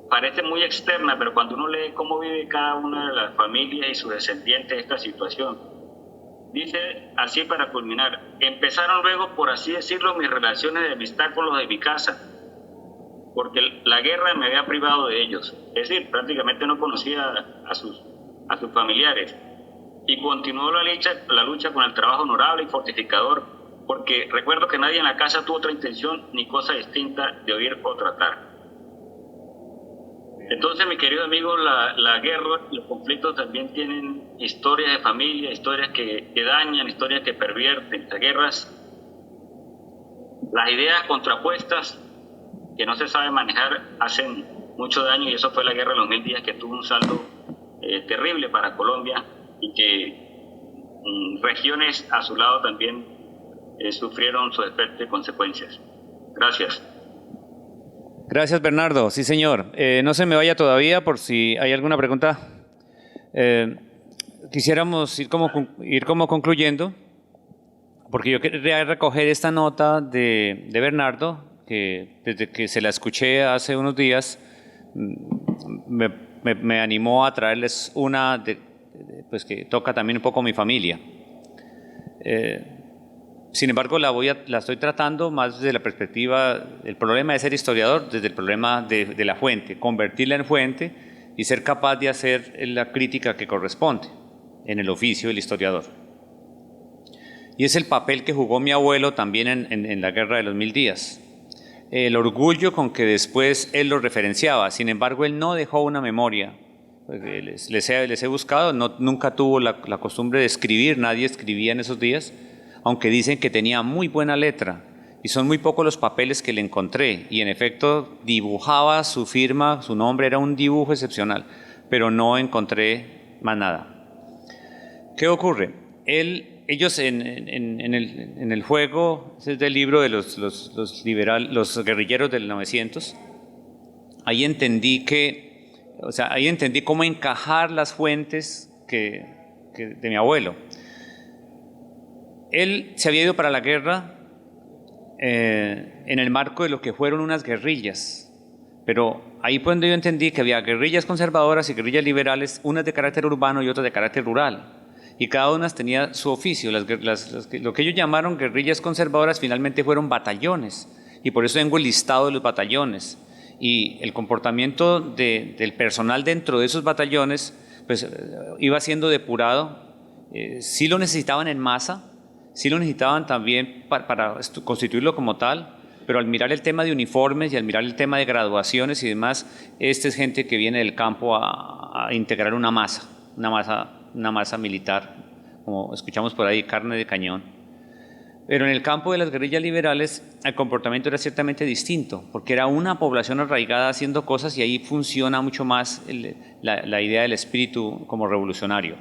parece muy externa, pero cuando uno lee cómo vive cada una de las familias y sus descendientes esta situación, dice así para culminar: empezaron luego, por así decirlo, mis relaciones de amistad con los de mi casa, porque la guerra me había privado de ellos. Es decir, prácticamente no conocía a sus familiares. Y continuó la lucha con el trabajo honorable y fortificador, porque recuerdo que nadie en la casa tuvo otra intención ni cosa distinta de oír o tratar. Entonces, mi querido amigo, la guerra, los conflictos también tienen historias de familia, historias que dañan, historias que pervierten. Las guerras, las ideas contrapuestas que no se sabe manejar hacen mucho daño, y eso fue la guerra de los 1000 días, que tuvo un saldo terrible para Colombia, y que regiones a su lado también sufrieron sus efectos y consecuencias. Gracias. Gracias, Bernardo. Sí, señor. No se me vaya todavía por si hay alguna pregunta. Quisiéramos ir como concluyendo, porque yo quería recoger esta nota de Bernardo, que desde que se la escuché hace unos días me animó a traerles una pues que toca también un poco mi familia. Sin embargo, la estoy tratando más desde la perspectiva del problema de ser historiador, desde el problema de la fuente, convertirla en fuente y ser capaz de hacer la crítica que corresponde en el oficio del historiador. Y es el papel que jugó mi abuelo también en la Guerra de los 1000 días. El orgullo con que después él lo referenciaba. Sin embargo, él no dejó una memoria. Les he buscado, nunca tuvo la costumbre de escribir, nadie escribía en esos días, aunque dicen que tenía muy buena letra, y son muy pocos los papeles que le encontré, y en efecto dibujaba su firma, su nombre era un dibujo excepcional, pero no encontré más nada. ¿Qué ocurre? Ellos en el juego, ese es del libro de los guerrilleros del 900, ahí entendí cómo encajar las fuentes de mi abuelo. Él se había ido para la guerra en el marco de lo que fueron unas guerrillas, pero ahí fue donde yo entendí que había guerrillas conservadoras y guerrillas liberales, unas de carácter urbano y otras de carácter rural, y cada una tenía su oficio. Lo que ellos llamaron guerrillas conservadoras finalmente fueron batallones, y por eso tengo el listado de los batallones, y el comportamiento del personal dentro de esos batallones pues iba siendo depurado. Sí lo necesitaban en masa, sí lo necesitaban también para constituirlo como tal, pero al mirar el tema de uniformes y al mirar el tema de graduaciones y demás, esta es gente que viene del campo a integrar una masa militar, como escuchamos por ahí, carne de cañón. Pero en el campo de las guerrillas liberales el comportamiento era ciertamente distinto, porque era una población arraigada haciendo cosas y ahí funciona mucho más la idea del espíritu como revolucionario.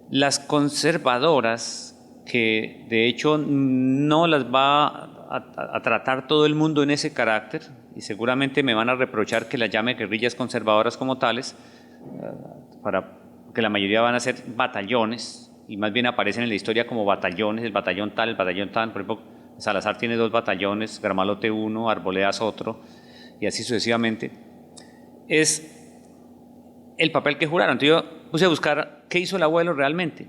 Las conservadoras, que de hecho no las va a tratar todo el mundo en ese carácter, y seguramente me van a reprochar que las llame guerrillas conservadoras como tales, que la mayoría van a ser batallones, y más bien aparecen en la historia como batallones, el batallón tal, por ejemplo, Salazar tiene 2 batallones, Gramalote 1, Arboledas otro, y así sucesivamente. Es el papel que juraron. Entonces yo puse a buscar qué hizo el abuelo realmente.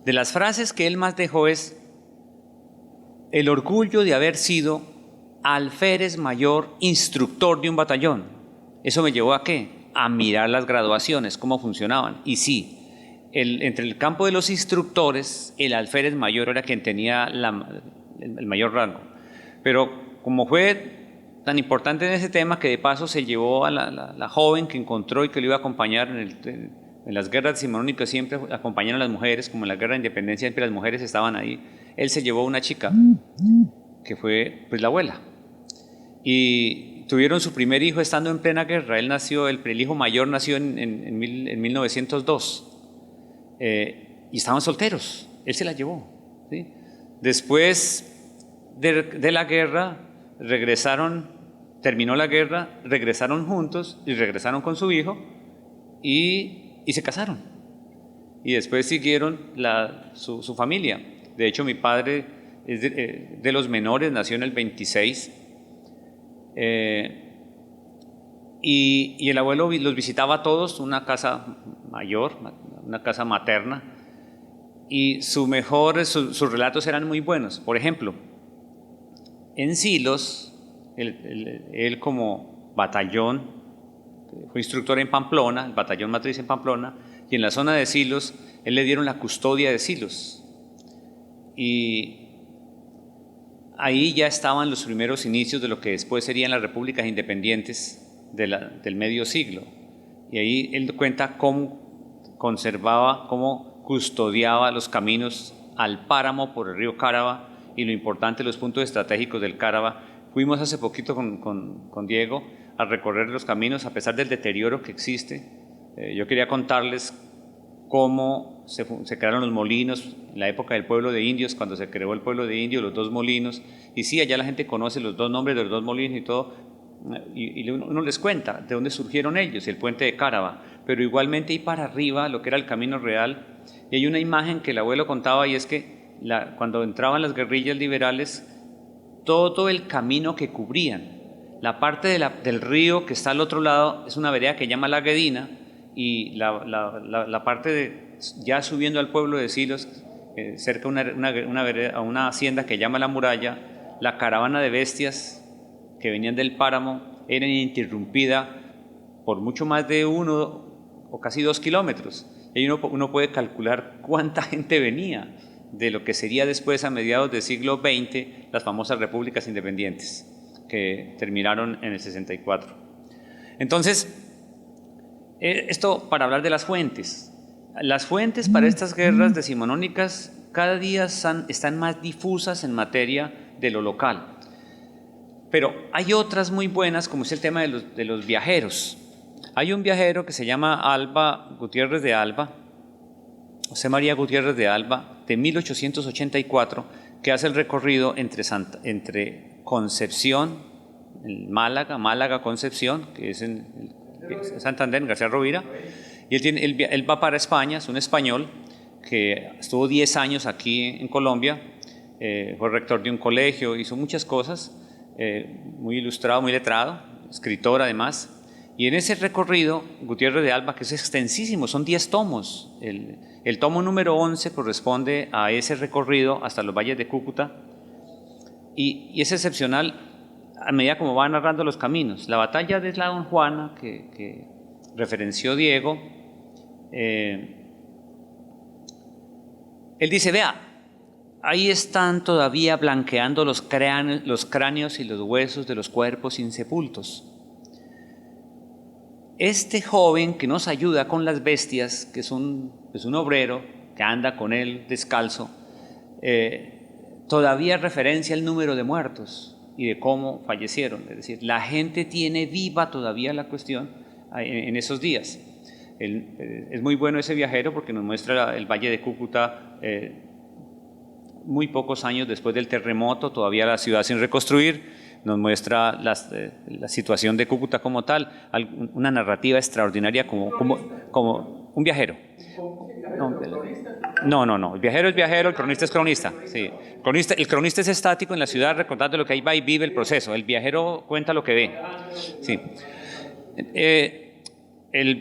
De las frases que él más dejó es el orgullo de haber sido alférez mayor, instructor de un batallón. ¿Eso me llevó a qué? A mirar las graduaciones, cómo funcionaban. Y sí, entre el campo de los instructores, el alférez mayor era quien tenía el mayor rango. Pero como fue tan importante en ese tema, que de paso se llevó a la joven que encontró y que lo iba a acompañar en las guerras decimonónicas, siempre acompañaron a las mujeres, como en la guerra de independencia siempre las mujeres estaban ahí. Él se llevó a una chica que fue pues la abuela, y tuvieron su primer hijo estando en plena guerra. Él nació, el hijo mayor nació en 1902, y estaban solteros. Él se la llevó, ¿sí? Después de la guerra regresaron, terminó la guerra, regresaron juntos y regresaron con su hijo y se casaron. Y después siguieron su familia. De hecho, mi padre es de los menores, nació en el 26, y el abuelo los visitaba a todos, una casa mayor, una casa materna, y sus relatos eran muy buenos. Por ejemplo, en Silos, él como batallón, fue instructor en Pamplona, el batallón matriz en Pamplona, y en la zona de Silos, él le dieron la custodia de Silos. Y ahí ya estaban los primeros inicios de lo que después serían las repúblicas independientes del medio siglo. Y ahí él cuenta cómo conservaba, cómo custodiaba los caminos al páramo por el río Cárava y lo importante, los puntos estratégicos del Cárava. Fuimos hace poquito con Diego a recorrer los caminos a pesar del deterioro que existe. Yo quería contarles cómo se crearon los molinos en la época del pueblo de indios, cuando se creó el pueblo de indios, los 2 molinos, y sí, allá la gente conoce los 2 nombres de los 2 molinos y todo, y uno les cuenta de dónde surgieron ellos, el puente de Cárava, pero igualmente ahí para arriba, lo que era el Camino Real, y hay una imagen que el abuelo contaba, y es que cuando entraban las guerrillas liberales, todo el camino que cubrían, la parte del río que está al otro lado, es una vereda que llama La Guedina, y la parte ya subiendo al pueblo de Silos, cerca a una hacienda que llama La Muralla, la caravana de bestias que venían del páramo era ininterrumpida por mucho más de 1 o casi 2 kilómetros. Y uno puede calcular cuánta gente venía de lo que sería después, a mediados del siglo XX, las famosas repúblicas independientes que terminaron en el 64. Entonces, esto para hablar de las fuentes. Las fuentes para estas guerras decimonónicas cada día están más difusas en materia de lo local. Pero hay otras muy buenas, como es el tema de los viajeros. Hay un viajero que se llama Gutiérrez de Alba, José María Gutiérrez de Alba, de 1884, que hace el recorrido entre Concepción, Málaga, Concepción, que es en Santander, en García Rovira, y él va para España, es un español que estuvo 10 años aquí en Colombia, fue rector de un colegio, hizo muchas cosas, muy ilustrado, muy letrado, escritor además. Y en ese recorrido, Gutiérrez de Alba, que es extensísimo, son 10 tomos. El tomo número 11 corresponde a ese recorrido hasta los valles de Cúcuta, y es excepcional a medida como va narrando los caminos. La batalla de la Don Juana, que referenció Diego, él dice, vea, ahí están todavía blanqueando los cráneos y los huesos de los cuerpos insepultos. Este joven que nos ayuda con las bestias, que es un obrero que anda con él descalzo, todavía referencia el número de muertos y de cómo fallecieron. Es decir, la gente tiene viva todavía la cuestión en esos días. Es muy bueno ese viajero porque nos muestra el Valle de Cúcuta muy pocos años después del terremoto, todavía la ciudad sin reconstruir. Nos muestra la situación de Cúcuta como tal, una narrativa extraordinaria como un viajero. No, el viajero es viajero, el cronista es cronista. Sí. El cronista es estático en la ciudad recordando lo que ahí va y vive el proceso. El viajero cuenta lo que ve. Sí.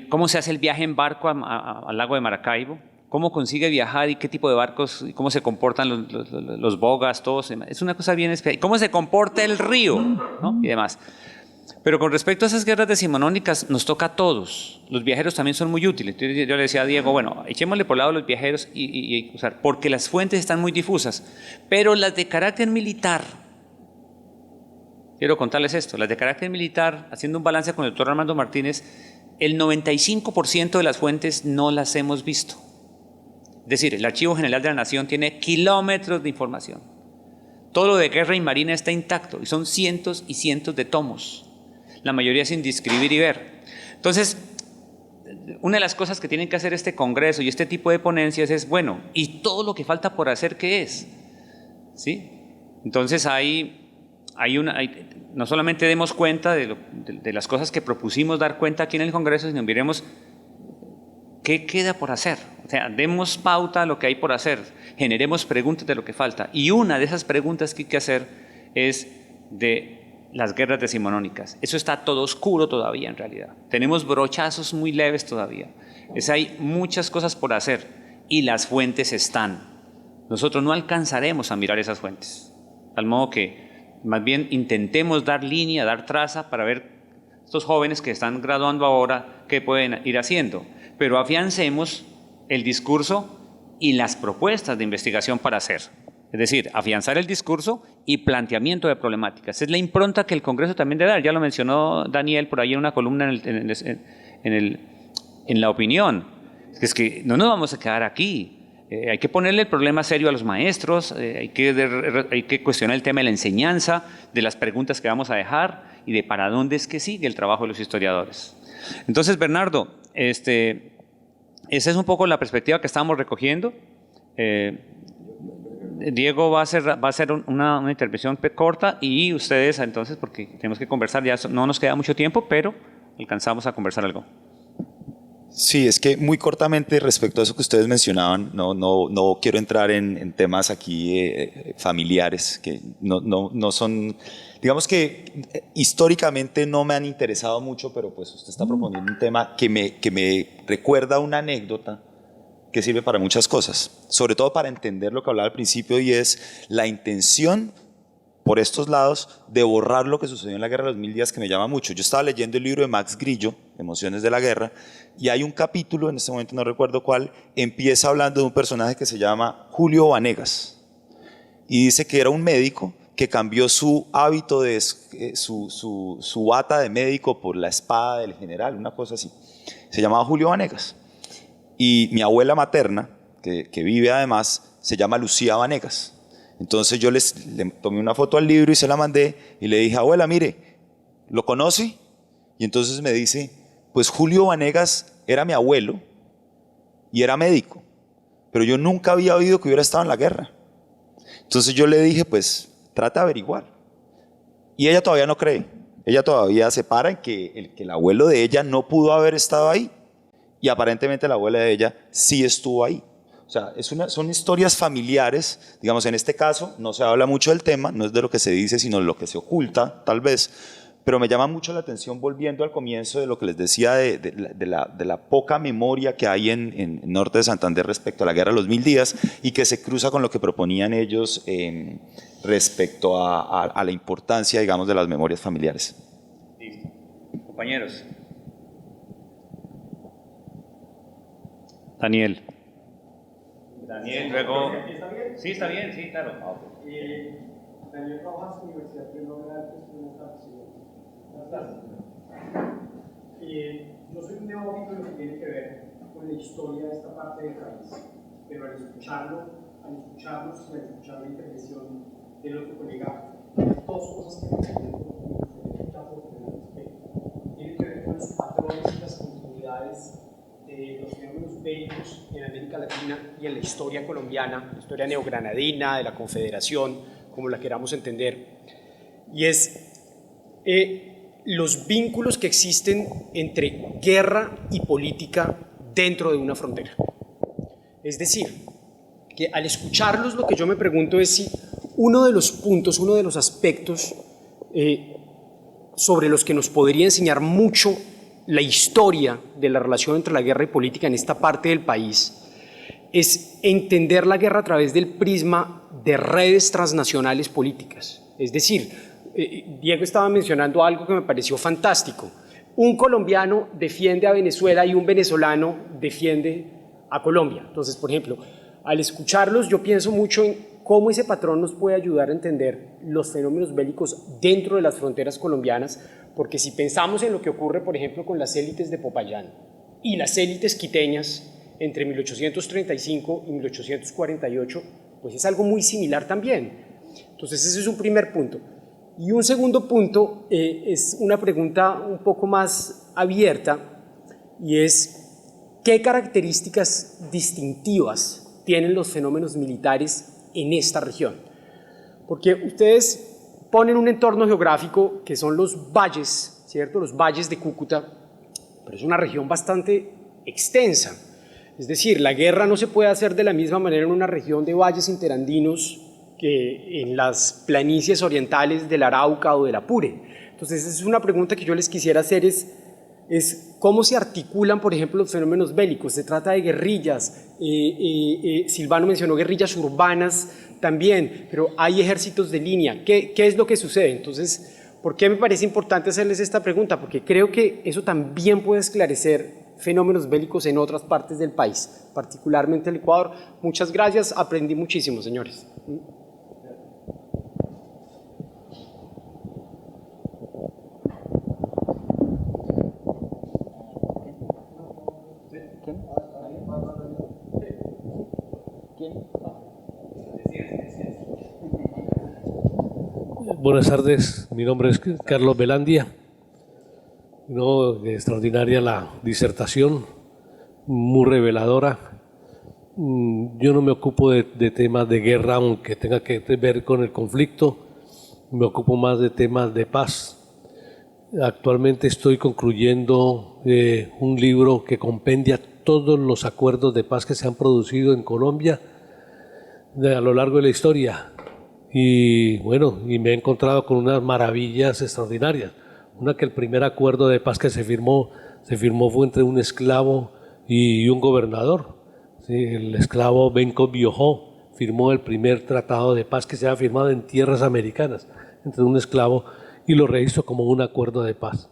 Cómo se hace el viaje en barco al lago de Maracaibo, cómo consigue viajar y qué tipo de barcos, y cómo se comportan los bogas, todos. Es una cosa bien especial. Cómo se comporta el río, ¿no? Y demás. Pero con respecto a esas guerras decimonónicas, nos toca a todos. Los viajeros también son muy útiles. Yo le decía a Diego, bueno, echémosle por lado a los viajeros y usar, porque las fuentes están muy difusas. Pero las de carácter militar, quiero contarles esto, las de carácter militar, haciendo un balance con el doctor Armando Martínez, el 95% de las fuentes no las hemos visto. Es decir, el Archivo General de la Nación tiene kilómetros de información. Todo lo de guerra y marina está intacto y son cientos y cientos de tomos. La mayoría sin describir y ver. Entonces, una de las cosas que tienen que hacer este congreso y este tipo de ponencias es, bueno, ¿y todo lo que falta por hacer qué es? ¿Sí? Entonces no solamente demos cuenta de las cosas que propusimos dar cuenta aquí en el congreso, sino miremos qué queda por hacer. O sea, demos pauta a lo que hay por hacer, generemos preguntas de lo que falta. Y una de esas preguntas que hay que hacer es de las guerras decimonónicas. Eso está todo oscuro todavía en realidad. Tenemos brochazos muy leves todavía. Hay muchas cosas por hacer y las fuentes están. Nosotros no alcanzaremos a mirar esas fuentes. Al modo que más bien intentemos dar línea, dar traza para ver estos jóvenes que están graduando ahora qué pueden ir haciendo. Pero afiancemos el discurso y las propuestas de investigación para hacer. Es decir, afianzar el discurso y planteamiento de problemáticas. Es la impronta que el Congreso también debe dar. Ya lo mencionó Daniel por ahí en una columna en La Opinión. Es que no nos vamos a quedar aquí. Hay que ponerle el problema serio a los maestros, hay que cuestionar el tema de la enseñanza, de las preguntas que vamos a dejar y de para dónde es que sigue el trabajo de los historiadores. Entonces, Bernardo, esa es un poco la perspectiva que estamos recogiendo. Diego va a hacer una intervención corta y ustedes entonces, porque tenemos que conversar, ya no nos queda mucho tiempo, pero alcanzamos a conversar algo. Sí, es que muy cortamente respecto a eso que ustedes mencionaban, no quiero entrar en temas aquí familiares, que no son, digamos que históricamente no me han interesado mucho, pero pues usted está proponiendo un tema que me recuerda una anécdota que sirve para muchas cosas, sobre todo para entender lo que hablaba al principio, y es la intención por estos lados de borrar lo que sucedió en la Guerra de los 1000 días, que me llama mucho. Yo estaba leyendo el libro de Max Grillo, Emociones de la Guerra, y hay un capítulo, en este momento no recuerdo cuál, empieza hablando de un personaje que se llama Julio Vanegas, y dice que era un médico que cambió su hábito, su bata de médico por la espada del general, una cosa así. Se llamaba Julio Vanegas. Y mi abuela materna, que vive además, se llama Lucía Vanegas. Entonces yo le tomé una foto al libro y se la mandé y le dije, abuela, mire, ¿lo conoce? Y entonces me dice, pues Julio Vanegas era mi abuelo y era médico, pero yo nunca había oído que hubiera estado en la guerra. Entonces yo le dije, pues trata de averiguar. Y ella todavía no cree, ella todavía se para en que el abuelo de ella no pudo haber estado ahí. Y aparentemente la abuela de ella sí estuvo ahí. O sea, son historias familiares, digamos, en este caso no se habla mucho del tema, no es de lo que se dice, sino de lo que se oculta, tal vez, pero me llama mucho la atención, volviendo al comienzo de lo que les decía de la poca memoria que hay en Norte de Santander respecto a la Guerra de los 1000 días, y que se cruza con lo que proponían ellos respecto a la importancia, digamos, de las memorias familiares. Listo. Compañeros. Daniel, luego... ¿Está bien? Sí, está bien, sí, claro. Daniel Rojas, Universidad Tecnológica de Altos, buenas tardes. Buenas tardes. Yo soy un neófito en lo que tiene que ver con la historia de esta parte del país, pero al escucharlos y al escuchar la intervención del otro colega, hay dos cosas que me tienen que ver con los patrones y las continuidades de los fenómenos bélicos en América Latina y en la historia colombiana, la historia neogranadina, de la Confederación, como la queramos entender, y es los vínculos que existen entre guerra y política dentro de una frontera. Es decir, que al escucharlos lo que yo me pregunto es si uno de los puntos, uno de los aspectos sobre los que nos podría enseñar mucho la historia de la relación entre la guerra y política en esta parte del país es entender la guerra a través del prisma de redes transnacionales políticas. Es decir, Diego estaba mencionando algo que me pareció fantástico. Un colombiano defiende a Venezuela y un venezolano defiende a Colombia. Entonces, por ejemplo, al escucharlos yo pienso mucho en cómo ese patrón nos puede ayudar a entender los fenómenos bélicos dentro de las fronteras colombianas, porque si pensamos en lo que ocurre, por ejemplo, con las élites de Popayán y las élites quiteñas entre 1835 y 1848, pues es algo muy similar también. Entonces ese es un primer punto. Y un segundo punto es una pregunta un poco más abierta, y es ¿qué características distintivas tienen los fenómenos militares en esta región? Porque ustedes ponen un entorno geográfico que son los valles, ¿cierto? Los valles de Cúcuta, pero es una región bastante extensa. Es decir, la guerra no se puede hacer de la misma manera en una región de valles interandinos que en las planicies orientales del Arauca o del Apure. Entonces, es una pregunta que yo les quisiera hacer es cómo se articulan, por ejemplo, los fenómenos bélicos. Se trata de guerrillas, Silvano mencionó guerrillas urbanas también, pero hay ejércitos de línea. ¿Qué es lo que sucede? Entonces, ¿por qué me parece importante hacerles esta pregunta? Porque creo que eso también puede esclarecer fenómenos bélicos en otras partes del país, particularmente el Ecuador. Muchas gracias, aprendí muchísimo, señores. Buenas tardes, mi nombre es Carlos Velandia. Extraordinaria la disertación, muy reveladora. Yo no me ocupo de temas de guerra, aunque tenga que ver con el conflicto, me ocupo más de temas de paz. Actualmente estoy concluyendo un libro que compendia todos los acuerdos de paz que se han producido en Colombia a lo largo de la historia. Y bueno, me he encontrado con unas maravillas extraordinarias. Una, que el primer acuerdo de paz que se firmó fue entre un esclavo y un gobernador. Sí, el esclavo Benko Biojó firmó el primer tratado de paz que se ha firmado en tierras americanas entre un esclavo, y lo rehizo como un acuerdo de paz.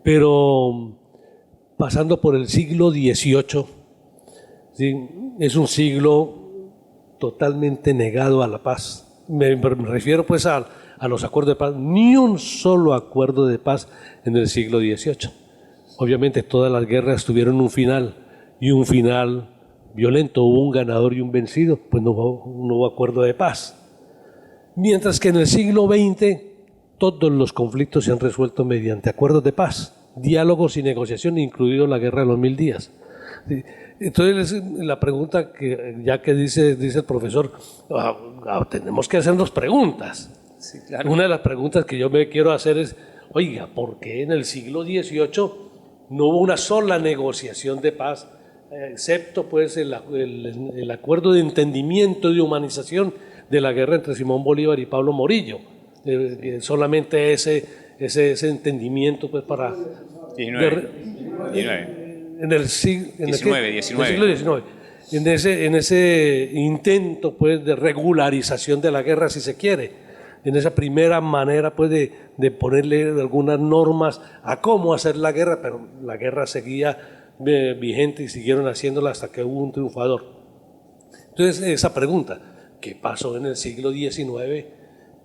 Pero pasando por el siglo XVIII, ¿sí? Es un siglo totalmente negado a la paz. Me refiero pues a los acuerdos de paz. Ni un solo acuerdo de paz en el siglo XVIII. Obviamente todas las guerras tuvieron un final, y un final violento. Hubo un ganador y un vencido, pues no hubo acuerdo de paz. Mientras que en el siglo XX todos los conflictos se han resuelto mediante acuerdos de paz, diálogos y negociación, incluido la guerra de los 1000 días. Entonces la pregunta que dice el profesor, tenemos que hacernos preguntas. Sí, claro. Una de las preguntas que yo me quiero hacer es, oiga, ¿por qué en el siglo XVIII no hubo una sola negociación de paz excepto pues el acuerdo de entendimiento y de humanización de la guerra entre Simón Bolívar y Pablo Morillo. Solamente ese entendimiento pues para... 19. En el siglo XIX. En ese intento pues de regularización de la guerra, si se quiere, en esa primera manera pues de ponerle algunas normas a cómo hacer la guerra, pero la guerra seguía vigente y siguieron haciéndola hasta que hubo un triunfador. Entonces esa pregunta, ¿qué pasó en el siglo XIX?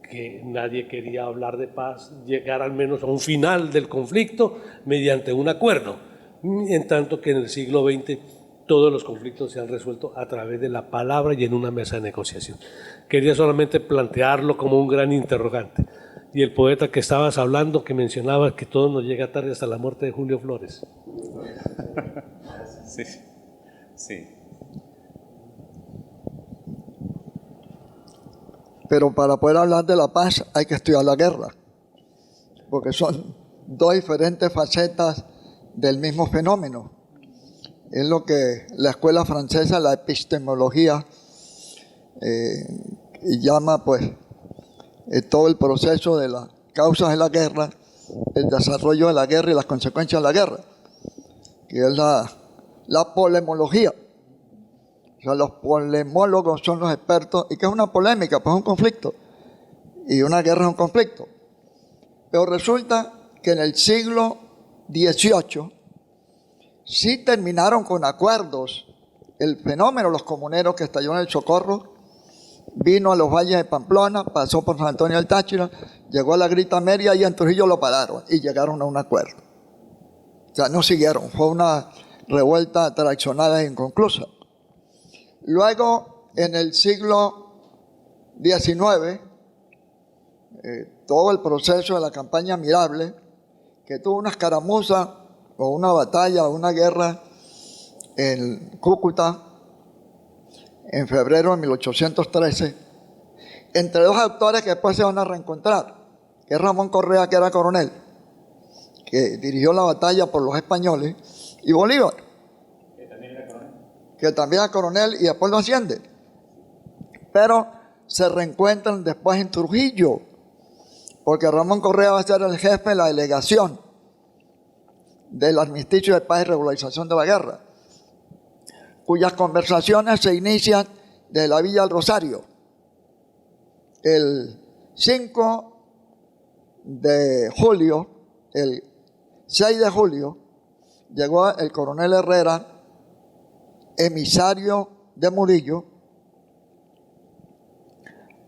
Que nadie quería hablar de paz, llegar al menos a un final del conflicto mediante un acuerdo, en tanto que en el siglo XX todos los conflictos se han resuelto a través de la palabra y en una mesa de negociación. Quería solamente plantearlo como un gran interrogante. Y el poeta que estabas hablando, que mencionaba que todo nos llega tarde hasta la muerte de Julio Flores. Sí, sí. Pero para poder hablar de la paz hay que estudiar la guerra, porque son dos diferentes facetas del mismo fenómeno. Es lo que la escuela francesa, la epistemología, llama pues todo el proceso de las causas de la guerra, el desarrollo de la guerra y las consecuencias de la guerra, que es la polemología. O sea, los polemólogos son los expertos. ¿Y qué es una polémica? Pues un conflicto. Y una guerra es un conflicto. Pero resulta que en el siglo XVIII sí terminaron con acuerdos. El fenómeno de los comuneros que estalló en el Socorro vino a los valles de Pamplona, pasó por San Antonio del Táchira, llegó a la Grita Media y en Trujillo lo pararon y llegaron a un acuerdo. O sea, no siguieron. Fue una revuelta traicionada e inconclusa. Luego, en el siglo XIX, todo el proceso de la campaña Mirable, que tuvo una escaramuza o una batalla o una guerra en Cúcuta en febrero de 1813, entre dos autores que después se van a reencontrar, que es Ramón Correa, que era coronel, que dirigió la batalla por los españoles, y Bolívar, que también era coronel y después lo asciende. Pero se reencuentran después en Trujillo, porque Ramón Correa va a ser el jefe de la delegación del armisticio de paz y regularización de la guerra, cuyas conversaciones se inician desde la Villa del Rosario. El 5 de julio, el 6 de julio, llegó el coronel Herrera, emisario de Murillo,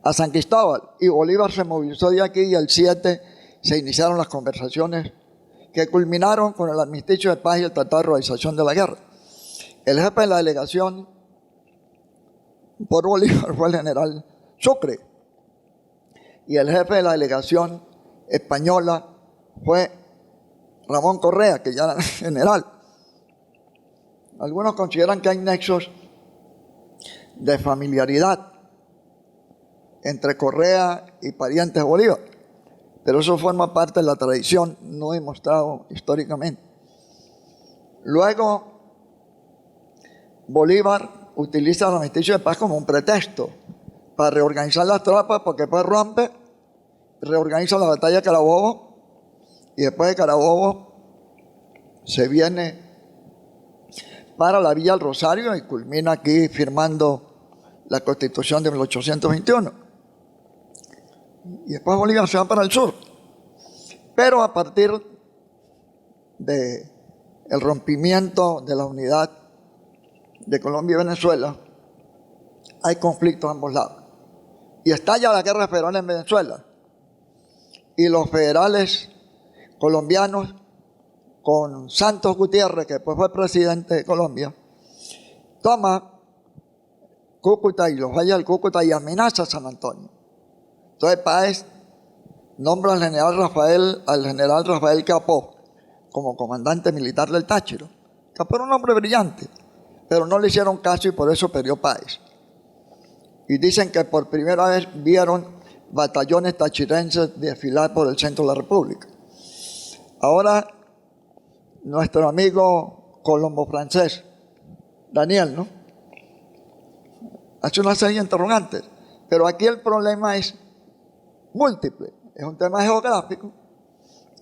a San Cristóbal, y Bolívar se movilizó de aquí y el 7 se iniciaron las conversaciones que culminaron con el armisticio de paz y el tratado de regularización de la guerra. El jefe de la delegación por Bolívar fue el general Sucre, y el jefe de la delegación española fue Ramón Correa, que ya era general. Algunos consideran que hay nexos de familiaridad entre Correa y parientes de Bolívar, pero eso forma parte de la tradición, no demostrado históricamente. Luego, Bolívar utiliza el armisticio de paz como un pretexto para reorganizar las tropas, porque después rompe, reorganiza la batalla de Carabobo, y después de Carabobo se viene para la Villa del Rosario y culmina aquí firmando la Constitución de 1821. Y después Bolívar se va para el sur. Pero a partir del rompimiento de la unidad de Colombia y Venezuela, hay conflictos a ambos lados. Y estalla la guerra federal en Venezuela. Y los federales colombianos, con Santos Gutiérrez, que después fue presidente de Colombia, toma Cúcuta y los valles del Cúcuta y amenaza a San Antonio. Entonces Páez nombra al general Rafael Capó como comandante militar del Táchira. Capó era un hombre brillante, pero no le hicieron caso y por eso perdió Páez. Y dicen que por primera vez vieron batallones tachirenses desfilar por el centro de la República. Ahora, nuestro amigo Colombo francés Daniel, ¿no? Hace una serie de interrogantes. Pero aquí el problema es múltiple. Es un tema geográfico,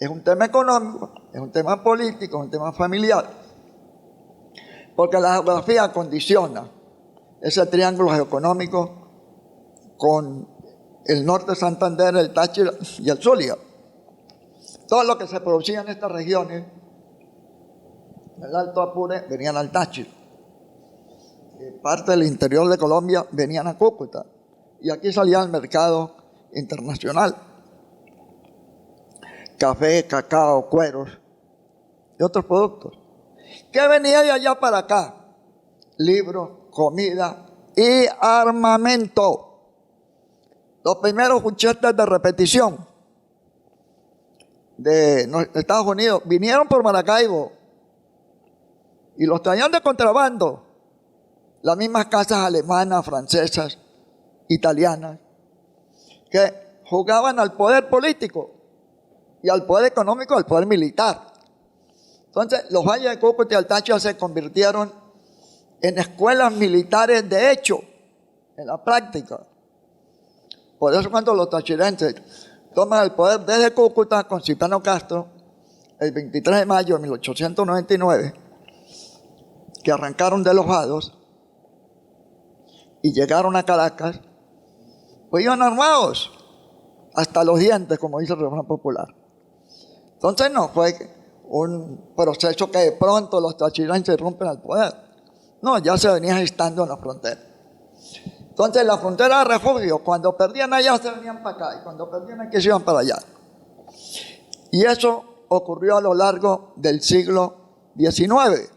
es un tema económico, es un tema político, es un tema familiar. Porque la geografía condiciona ese triángulo geoeconómico con el norte de Santander, el Táchira y el Zulia. Todo lo que se producía en estas regiones, en el Alto Apure, venían al Táchira. Parte del interior de Colombia venían a Cúcuta. Y aquí salía al mercado internacional. Café, cacao, cueros y otros productos. ¿Qué venía de allá para acá? Libros, comida y armamento. Los primeros buchetes de repetición de Estados Unidos vinieron por Maracaibo y los traían de contrabando. Las mismas casas alemanas, francesas, italianas, que jugaban al poder político y al poder económico, al poder militar. Entonces, los valles de Cúcuta y el Táchira se convirtieron en escuelas militares de hecho, en la práctica. Por eso cuando los tachirenses toman el poder desde Cúcuta con Cipriano Castro, el 23 de mayo de 1899, que arrancaron de los Vados y llegaron a Caracas, pues iban armados hasta los dientes, como dice el refrán popular. Entonces no fue un proceso que de pronto los tachirenses rompen al poder. No, ya se venía gestando en la frontera. Entonces la frontera de refugio, cuando perdían allá se venían para acá y cuando perdían aquí se iban para allá. Y eso ocurrió a lo largo del siglo XIX,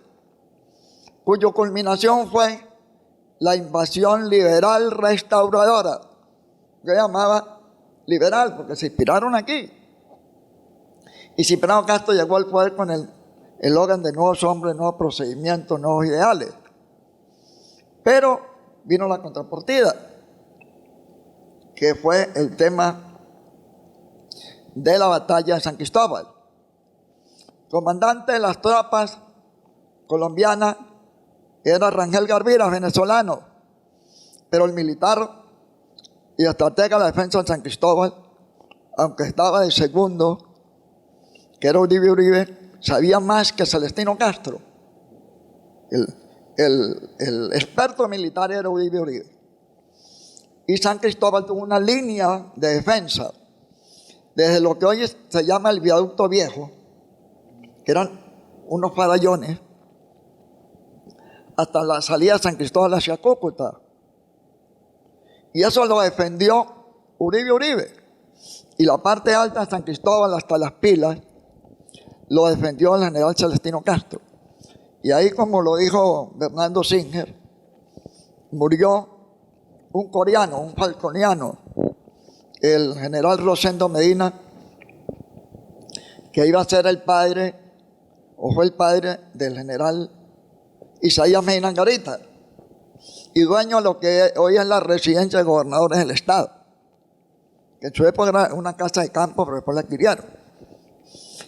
cuyo culminación fue la invasión liberal restauradora, que llamaba liberal porque se inspiraron aquí. Y Cipriano Castro llegó al poder con el eslogan de nuevos hombres, nuevos procedimientos, nuevos ideales. Pero vino la contrapartida, que fue el tema de la batalla de San Cristóbal. Comandante de las tropas colombianas era Rangel Garvira, venezolano, pero el militar y estratega de la defensa de San Cristóbal, aunque estaba de segundo, que era Uribe Uribe, sabía más que Celestino Castro. El experto militar era Uribe Uribe. Y San Cristóbal tuvo una línea de defensa desde lo que hoy se llama el Viaducto Viejo, que eran unos farallones, hasta la salida de San Cristóbal hacia Cúcuta. Y eso lo defendió Uribe Uribe. Y la parte alta de San Cristóbal hasta Las Pilas lo defendió el general Celestino Castro. Y ahí, como lo dijo Bernardo Singer, murió un coreano, un falconiano, el general Rosendo Medina, que iba a ser el padre, o fue el padre del general Isaías Medina Angarita, y dueño de lo que hoy es la residencia de gobernadores del estado, que en su época era una casa de campo, pero después la adquirieron.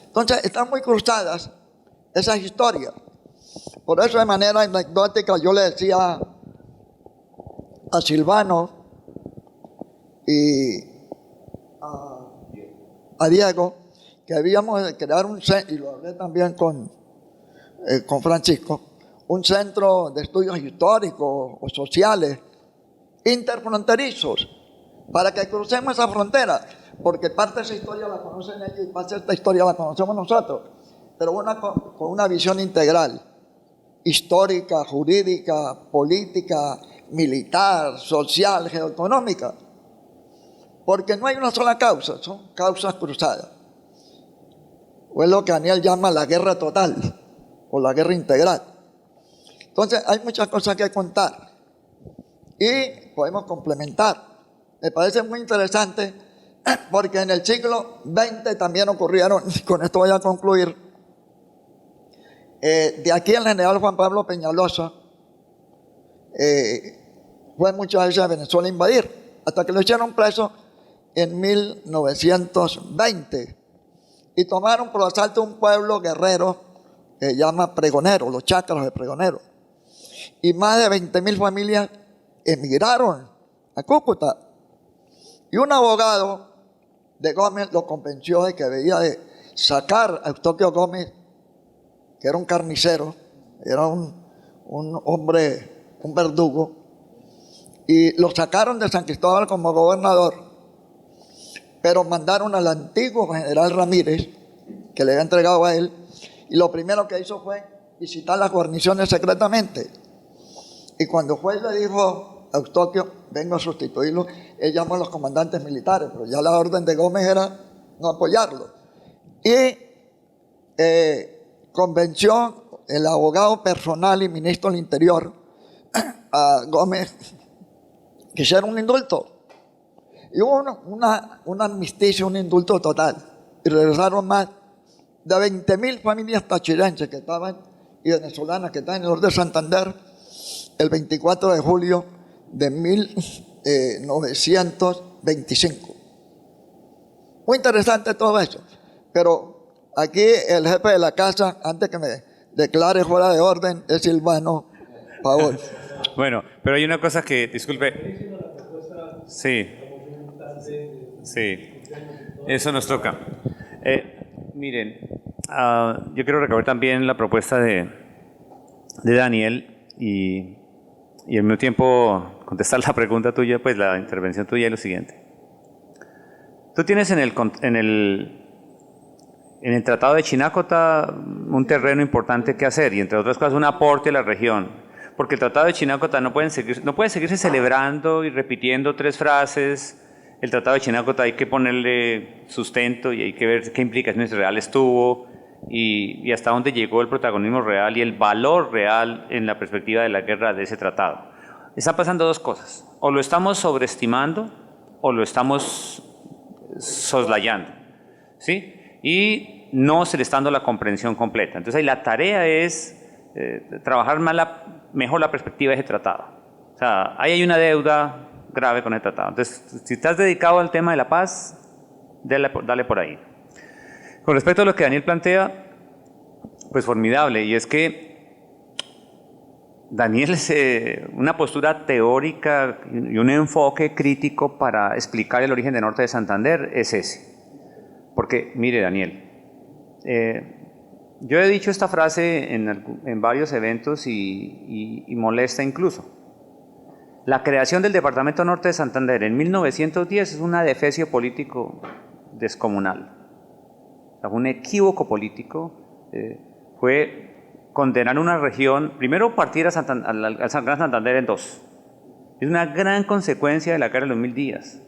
Entonces, están muy cruzadas esas historias. Por eso, de manera anecdótica, yo le decía a Silvano y a Diego que habíamos de crear un centro, y lo hablé también con Francisco, un centro de estudios históricos o sociales interfronterizos para que crucemos esa frontera, porque parte de esa historia la conocen ellos y parte de esta historia la conocemos nosotros, pero con una visión integral, histórica, jurídica, política, militar, social, geoeconómica, porque no hay una sola causa, son causas cruzadas. O es lo que Daniel llama la guerra total o la guerra integral. Entonces hay muchas cosas que contar y podemos complementar. Me parece muy interesante porque en el siglo XX también ocurrieron, con esto voy a concluir, de aquí el general Juan Pablo Peñalosa fue muchas veces a Venezuela a invadir, hasta que lo echaron preso en 1920 y tomaron por asalto un pueblo guerrero que se llama Pregonero, los chácaros de Pregonero. y más de 20.000 familias emigraron a Cúcuta. Y un abogado de Gómez lo convenció de que debía de sacar a Eustoquio Gómez, que era un carnicero, era un hombre, un verdugo, y lo sacaron de San Cristóbal como gobernador, pero mandaron al antiguo general Ramírez, que le había entregado a él, y lo primero que hizo fue visitar las guarniciones secretamente. Y cuando el juez le dijo a Eustoquio, vengo a sustituirlo, él llamó a los comandantes militares, pero ya la orden de Gómez era no apoyarlo. Y convenció el abogado personal y ministro del Interior a Gómez que hiciera un indulto. Y hubo una amnistía, un indulto total. Y regresaron más de 20.000 familias tachirenses que estaban, y venezolanas que estaban en el norte de Santander el 24 de julio de 1925. Muy interesante todo eso. Pero aquí el jefe de la casa, antes que me declare fuera de orden, es Silvano Pavón. Bueno, pero hay una cosa que, disculpe. Sí. Sí. Eso nos toca. Miren, yo quiero recoger también la propuesta de Daniel y al mismo tiempo contestar la pregunta tuya, pues la intervención tuya es lo siguiente. Tú tienes en el Tratado de Chinácota un terreno importante que hacer y, entre otras cosas, un aporte a la región. Porque el Tratado de Chinácota no puede seguirse celebrando y repitiendo 3 frases. El Tratado de Chinácota hay que ponerle sustento y hay que ver qué implicaciones reales tuvo y hasta dónde llegó el protagonismo real y el valor real en la perspectiva de la guerra de ese tratado. Están pasando 2 cosas. O lo estamos sobreestimando o lo estamos soslayando, ¿sí? Y no se le está dando la comprensión completa. Entonces ahí la tarea es trabajar mejor la perspectiva de ese tratado. O sea, ahí hay una deuda grave con el tratado. Entonces, si estás dedicado al tema de la paz, dale por ahí. Con respecto a lo que Daniel plantea, pues formidable, y es que Daniel es una postura teórica y un enfoque crítico para explicar el origen del norte de Santander es ese. Porque, mire, Daniel, yo he dicho esta frase en varios eventos y molesta incluso. La creación del Departamento Norte de Santander en 1910 es un adefesio político descomunal. O sea, un equívoco político fue condenar una región, primero partir al Gran Santander en 2. Es una gran consecuencia de la guerra de los 1000 días.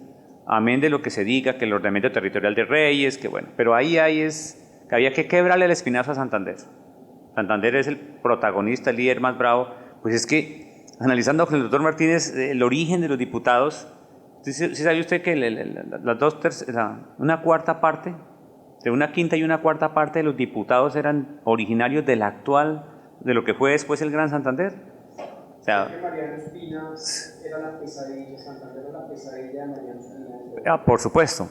Amén de lo que se diga, que el ordenamiento territorial de Reyes, que bueno, pero ahí que había que quebrarle el espinazo a Santander. Santander es el protagonista, el líder más bravo. Pues es que, analizando con el doctor Martínez el origen de los diputados, ¿sí sabe usted que una cuarta parte, de una quinta y una cuarta parte de los diputados eran originarios de lo que fue después el Gran Santander? O sea, Mariano Espina era la pesadilla, Santander era la pesadilla de Mariano Espina. Por supuesto.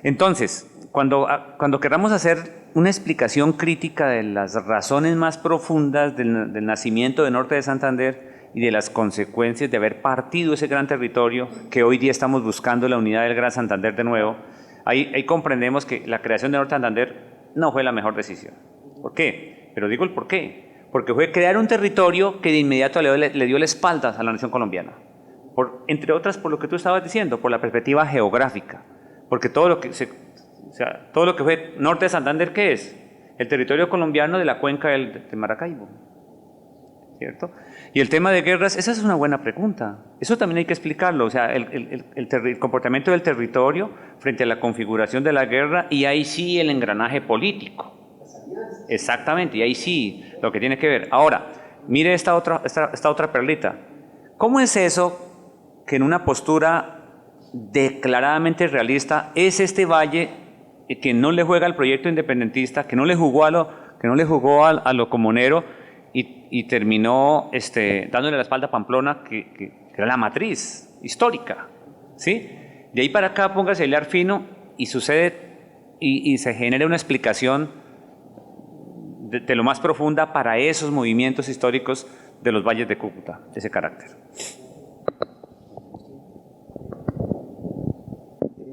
Entonces, cuando queramos hacer una explicación crítica de las razones más profundas del nacimiento del norte de Santander y de las consecuencias de haber partido ese gran territorio, que hoy día estamos buscando la unidad del Gran Santander de nuevo, ahí comprendemos que la creación del norte de Santander no fue la mejor decisión. ¿Por qué? Pero digo el por qué. Porque fue crear un territorio que de inmediato le dio la espalda a la nación colombiana. Entre otras, por lo que tú estabas diciendo, por la perspectiva geográfica. Porque todo lo que fue norte de Santander, ¿qué es? El territorio colombiano de la cuenca de Maracaibo. ¿Cierto? Y el tema de guerras, esa es una buena pregunta. Eso también hay que explicarlo. O sea, el comportamiento del territorio frente a la configuración de la guerra, y ahí sí el engranaje político. Exactamente, y ahí sí lo que tiene que ver. Ahora, mire esta otra perlita. ¿Cómo es eso que en una postura declaradamente realista es este valle que no le juega al proyecto independentista, que no le jugó a lo comunero y terminó dándole la espalda a Pamplona, que era la matriz histórica, ¿sí? De ahí para acá póngase a hilar fino y sucede y se genera una explicación de lo más profunda para esos movimientos históricos de los valles de Cúcuta, de ese carácter.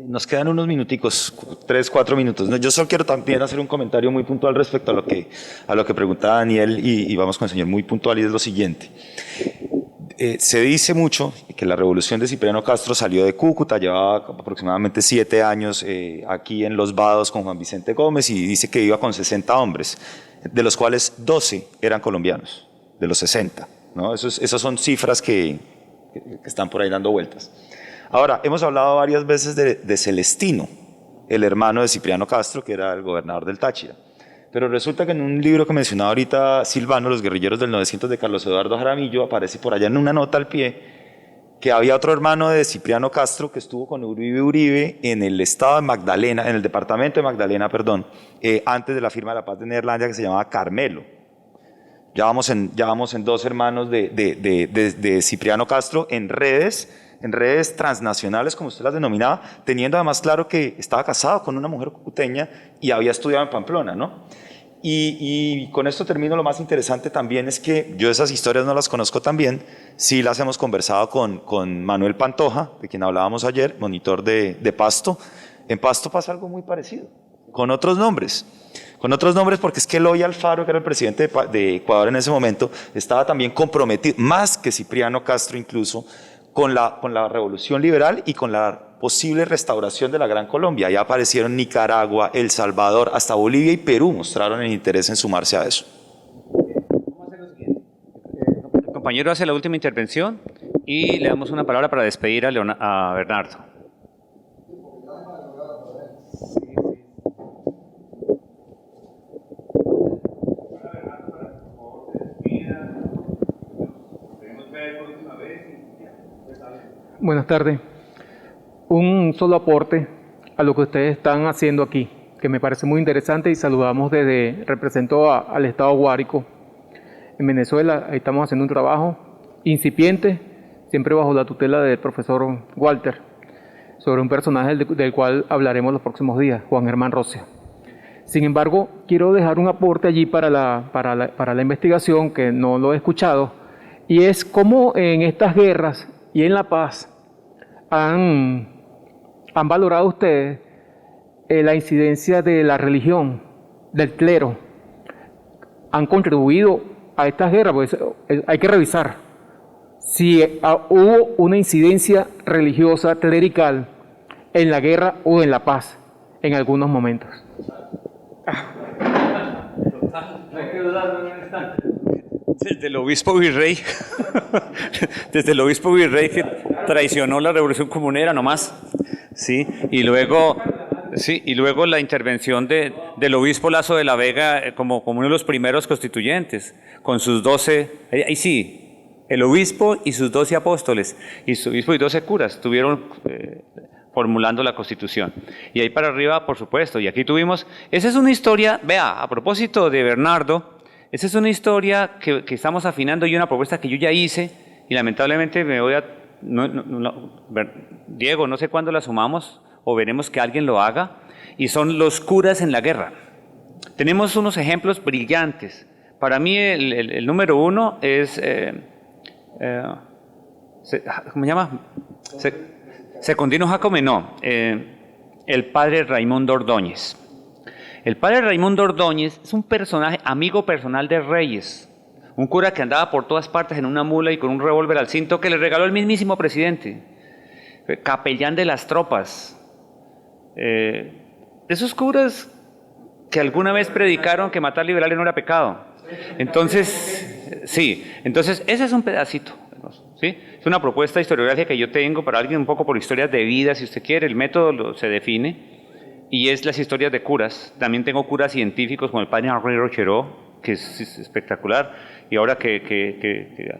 Nos quedan unos minuticos, 3, 4 minutos. No, yo solo quiero también hacer un comentario muy puntual respecto a lo que pregunta Daniel y vamos con el señor muy puntual y es lo siguiente. Se dice mucho que la revolución de Cipriano Castro salió de Cúcuta, llevaba aproximadamente 7 años aquí en Los Vados con Juan Vicente Gómez y dice que iba con 60 hombres, de los cuales 12 eran colombianos, de los 60. ¿No? Esas son cifras que están por ahí dando vueltas. Ahora, hemos hablado varias veces de Celestino, el hermano de Cipriano Castro, que era el gobernador del Táchira. Pero resulta que en un libro que mencionaba ahorita Silvano, Los guerrilleros del 900 de Carlos Eduardo Jaramillo, aparece por allá en una nota al pie que había otro hermano de Cipriano Castro que estuvo con Uribe en el estado de Magdalena, en el departamento de Magdalena, perdón, antes de la firma de la paz de Neerlandia, que se llamaba Carmelo. Ya vamos en 2 hermanos de Cipriano Castro en redes transnacionales, como usted las denominaba, teniendo además claro que estaba casado con una mujer cucuteña y había estudiado en Pamplona, ¿no? Y con esto termino. Lo más interesante también es que yo esas historias no las conozco tan bien, sí las hemos conversado con Manuel Pantoja, de quien hablábamos ayer, monitor de Pasto. En Pasto pasa algo muy parecido, con otros nombres porque es que Eloy Alfaro, que era el presidente de Ecuador en ese momento, estaba también comprometido, más que Cipriano Castro incluso, con la revolución liberal y con la posible restauración de la Gran Colombia. Ya aparecieron Nicaragua, El Salvador, hasta Bolivia y Perú mostraron el interés en sumarse a eso. El compañero hace la última intervención y le damos una palabra para despedir a Bernardo. Buenas tardes. Un solo aporte a lo que ustedes están haciendo aquí, que me parece muy interesante y saludamos represento al Estado Guárico en Venezuela. Ahí estamos haciendo un trabajo incipiente, siempre bajo la tutela del profesor Walter, sobre un personaje del cual hablaremos los próximos días, Juan Germán Rocio. Sin embargo, quiero dejar un aporte allí para la investigación, que no lo he escuchado, y es cómo en estas guerras y en la paz han valorado ustedes la incidencia de la religión, del clero. Han contribuido a estas guerras, pues hay que revisar si hubo una incidencia religiosa, clerical, en la guerra o en la paz, en algunos momentos. Desde el obispo virrey, que traicionó la revolución comunera nomás, sí, y luego la intervención del obispo Lazo de la Vega como uno de los primeros constituyentes, con sus 12, ahí sí, el obispo y sus 12 apóstoles, y su obispo y 12 curas estuvieron formulando la Constitución. Y ahí para arriba, por supuesto, y aquí tuvimos, esa es una historia, vea, a propósito de Bernardo, esa es una historia que estamos afinando y una propuesta que yo ya hice y lamentablemente me voy a... Diego, no sé cuándo la sumamos o veremos que alguien lo haga, y son los curas en la guerra. Tenemos unos ejemplos brillantes. Para mí el número 1 es... ¿cómo se llama? Secundino Jacome, no. El padre Raimundo Ordóñez. El padre Raimundo Ordóñez es un personaje, amigo personal de Reyes, un cura que andaba por todas partes en una mula y con un revólver al cinto que le regaló el mismísimo presidente, capellán de las tropas. Esos curas que alguna vez predicaron que matar liberales no era pecado. Entonces, sí, entonces ese es un pedacito, ¿sí? Es una propuesta historiográfica que yo tengo para alguien un poco por historias de vida, si usted quiere, el método se define. Y es las historias de curas. También tengo curas científicos como el padre Henri Rochereau, que es espectacular. Y ahora que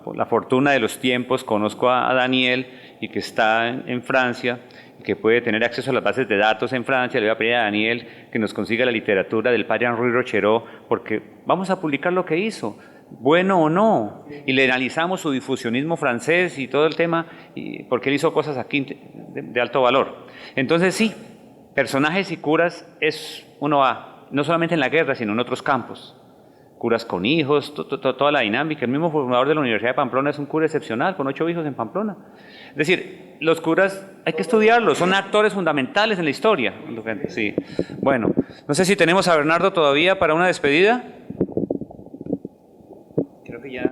por la fortuna de los tiempos conozco a Daniel y que está en Francia, y que puede tener acceso a las bases de datos en Francia, le voy a pedir a Daniel que nos consiga la literatura del padre Henri Rochereau, porque vamos a publicar lo que hizo, bueno o no, y le analizamos su difusionismo francés y todo el tema, porque él hizo cosas aquí de alto valor. Entonces sí, personajes y curas uno va, no solamente en la guerra, sino en otros campos. curas con hijos, toda la dinámica. El mismo fundador de la Universidad de Pamplona es un cura excepcional, con 8 hijos en Pamplona. Es decir, los curas hay que estudiarlos, son actores fundamentales en la historia. Sí. Bueno, no sé si tenemos a Bernardo todavía para una despedida. Creo que ya.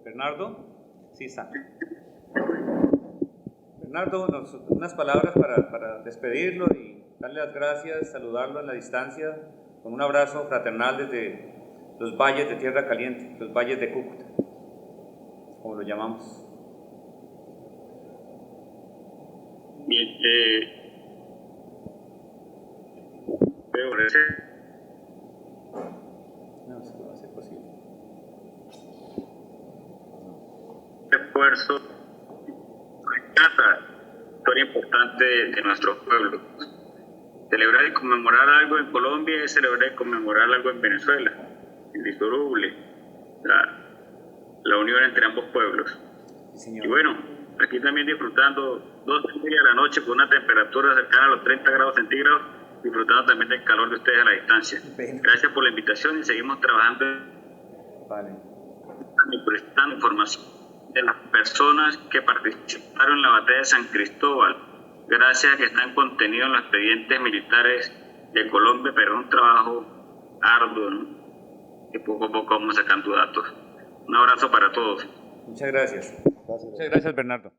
¿Bernardo? Sí está. Bernardo, unas palabras para despedirlo y darle las gracias, saludarlo en la distancia, con un abrazo fraternal desde los valles de Tierra Caliente, los valles de Cúcuta, como lo llamamos. Bien, No, eso no va a ser posible. esfuerzo, historia importante de nuestros pueblos. Celebrar y conmemorar algo en Colombia es celebrar y conmemorar algo en Venezuela, indisoluble, la unión entre ambos pueblos. Sí, y bueno, aquí también disfrutando 2:30 de la noche con una temperatura cercana a los 30 grados centígrados, disfrutando también del calor de ustedes a la distancia. Gracias por la invitación y seguimos trabajando y prestando información de las personas que participaron en la batalla de San Cristóbal. Gracias a que están contenidos en los expedientes militares de Colombia, pero es un trabajo arduo, ¿no? Que poco a poco vamos sacando datos. Un abrazo para todos. Muchas gracias. Muchas gracias, Bernardo.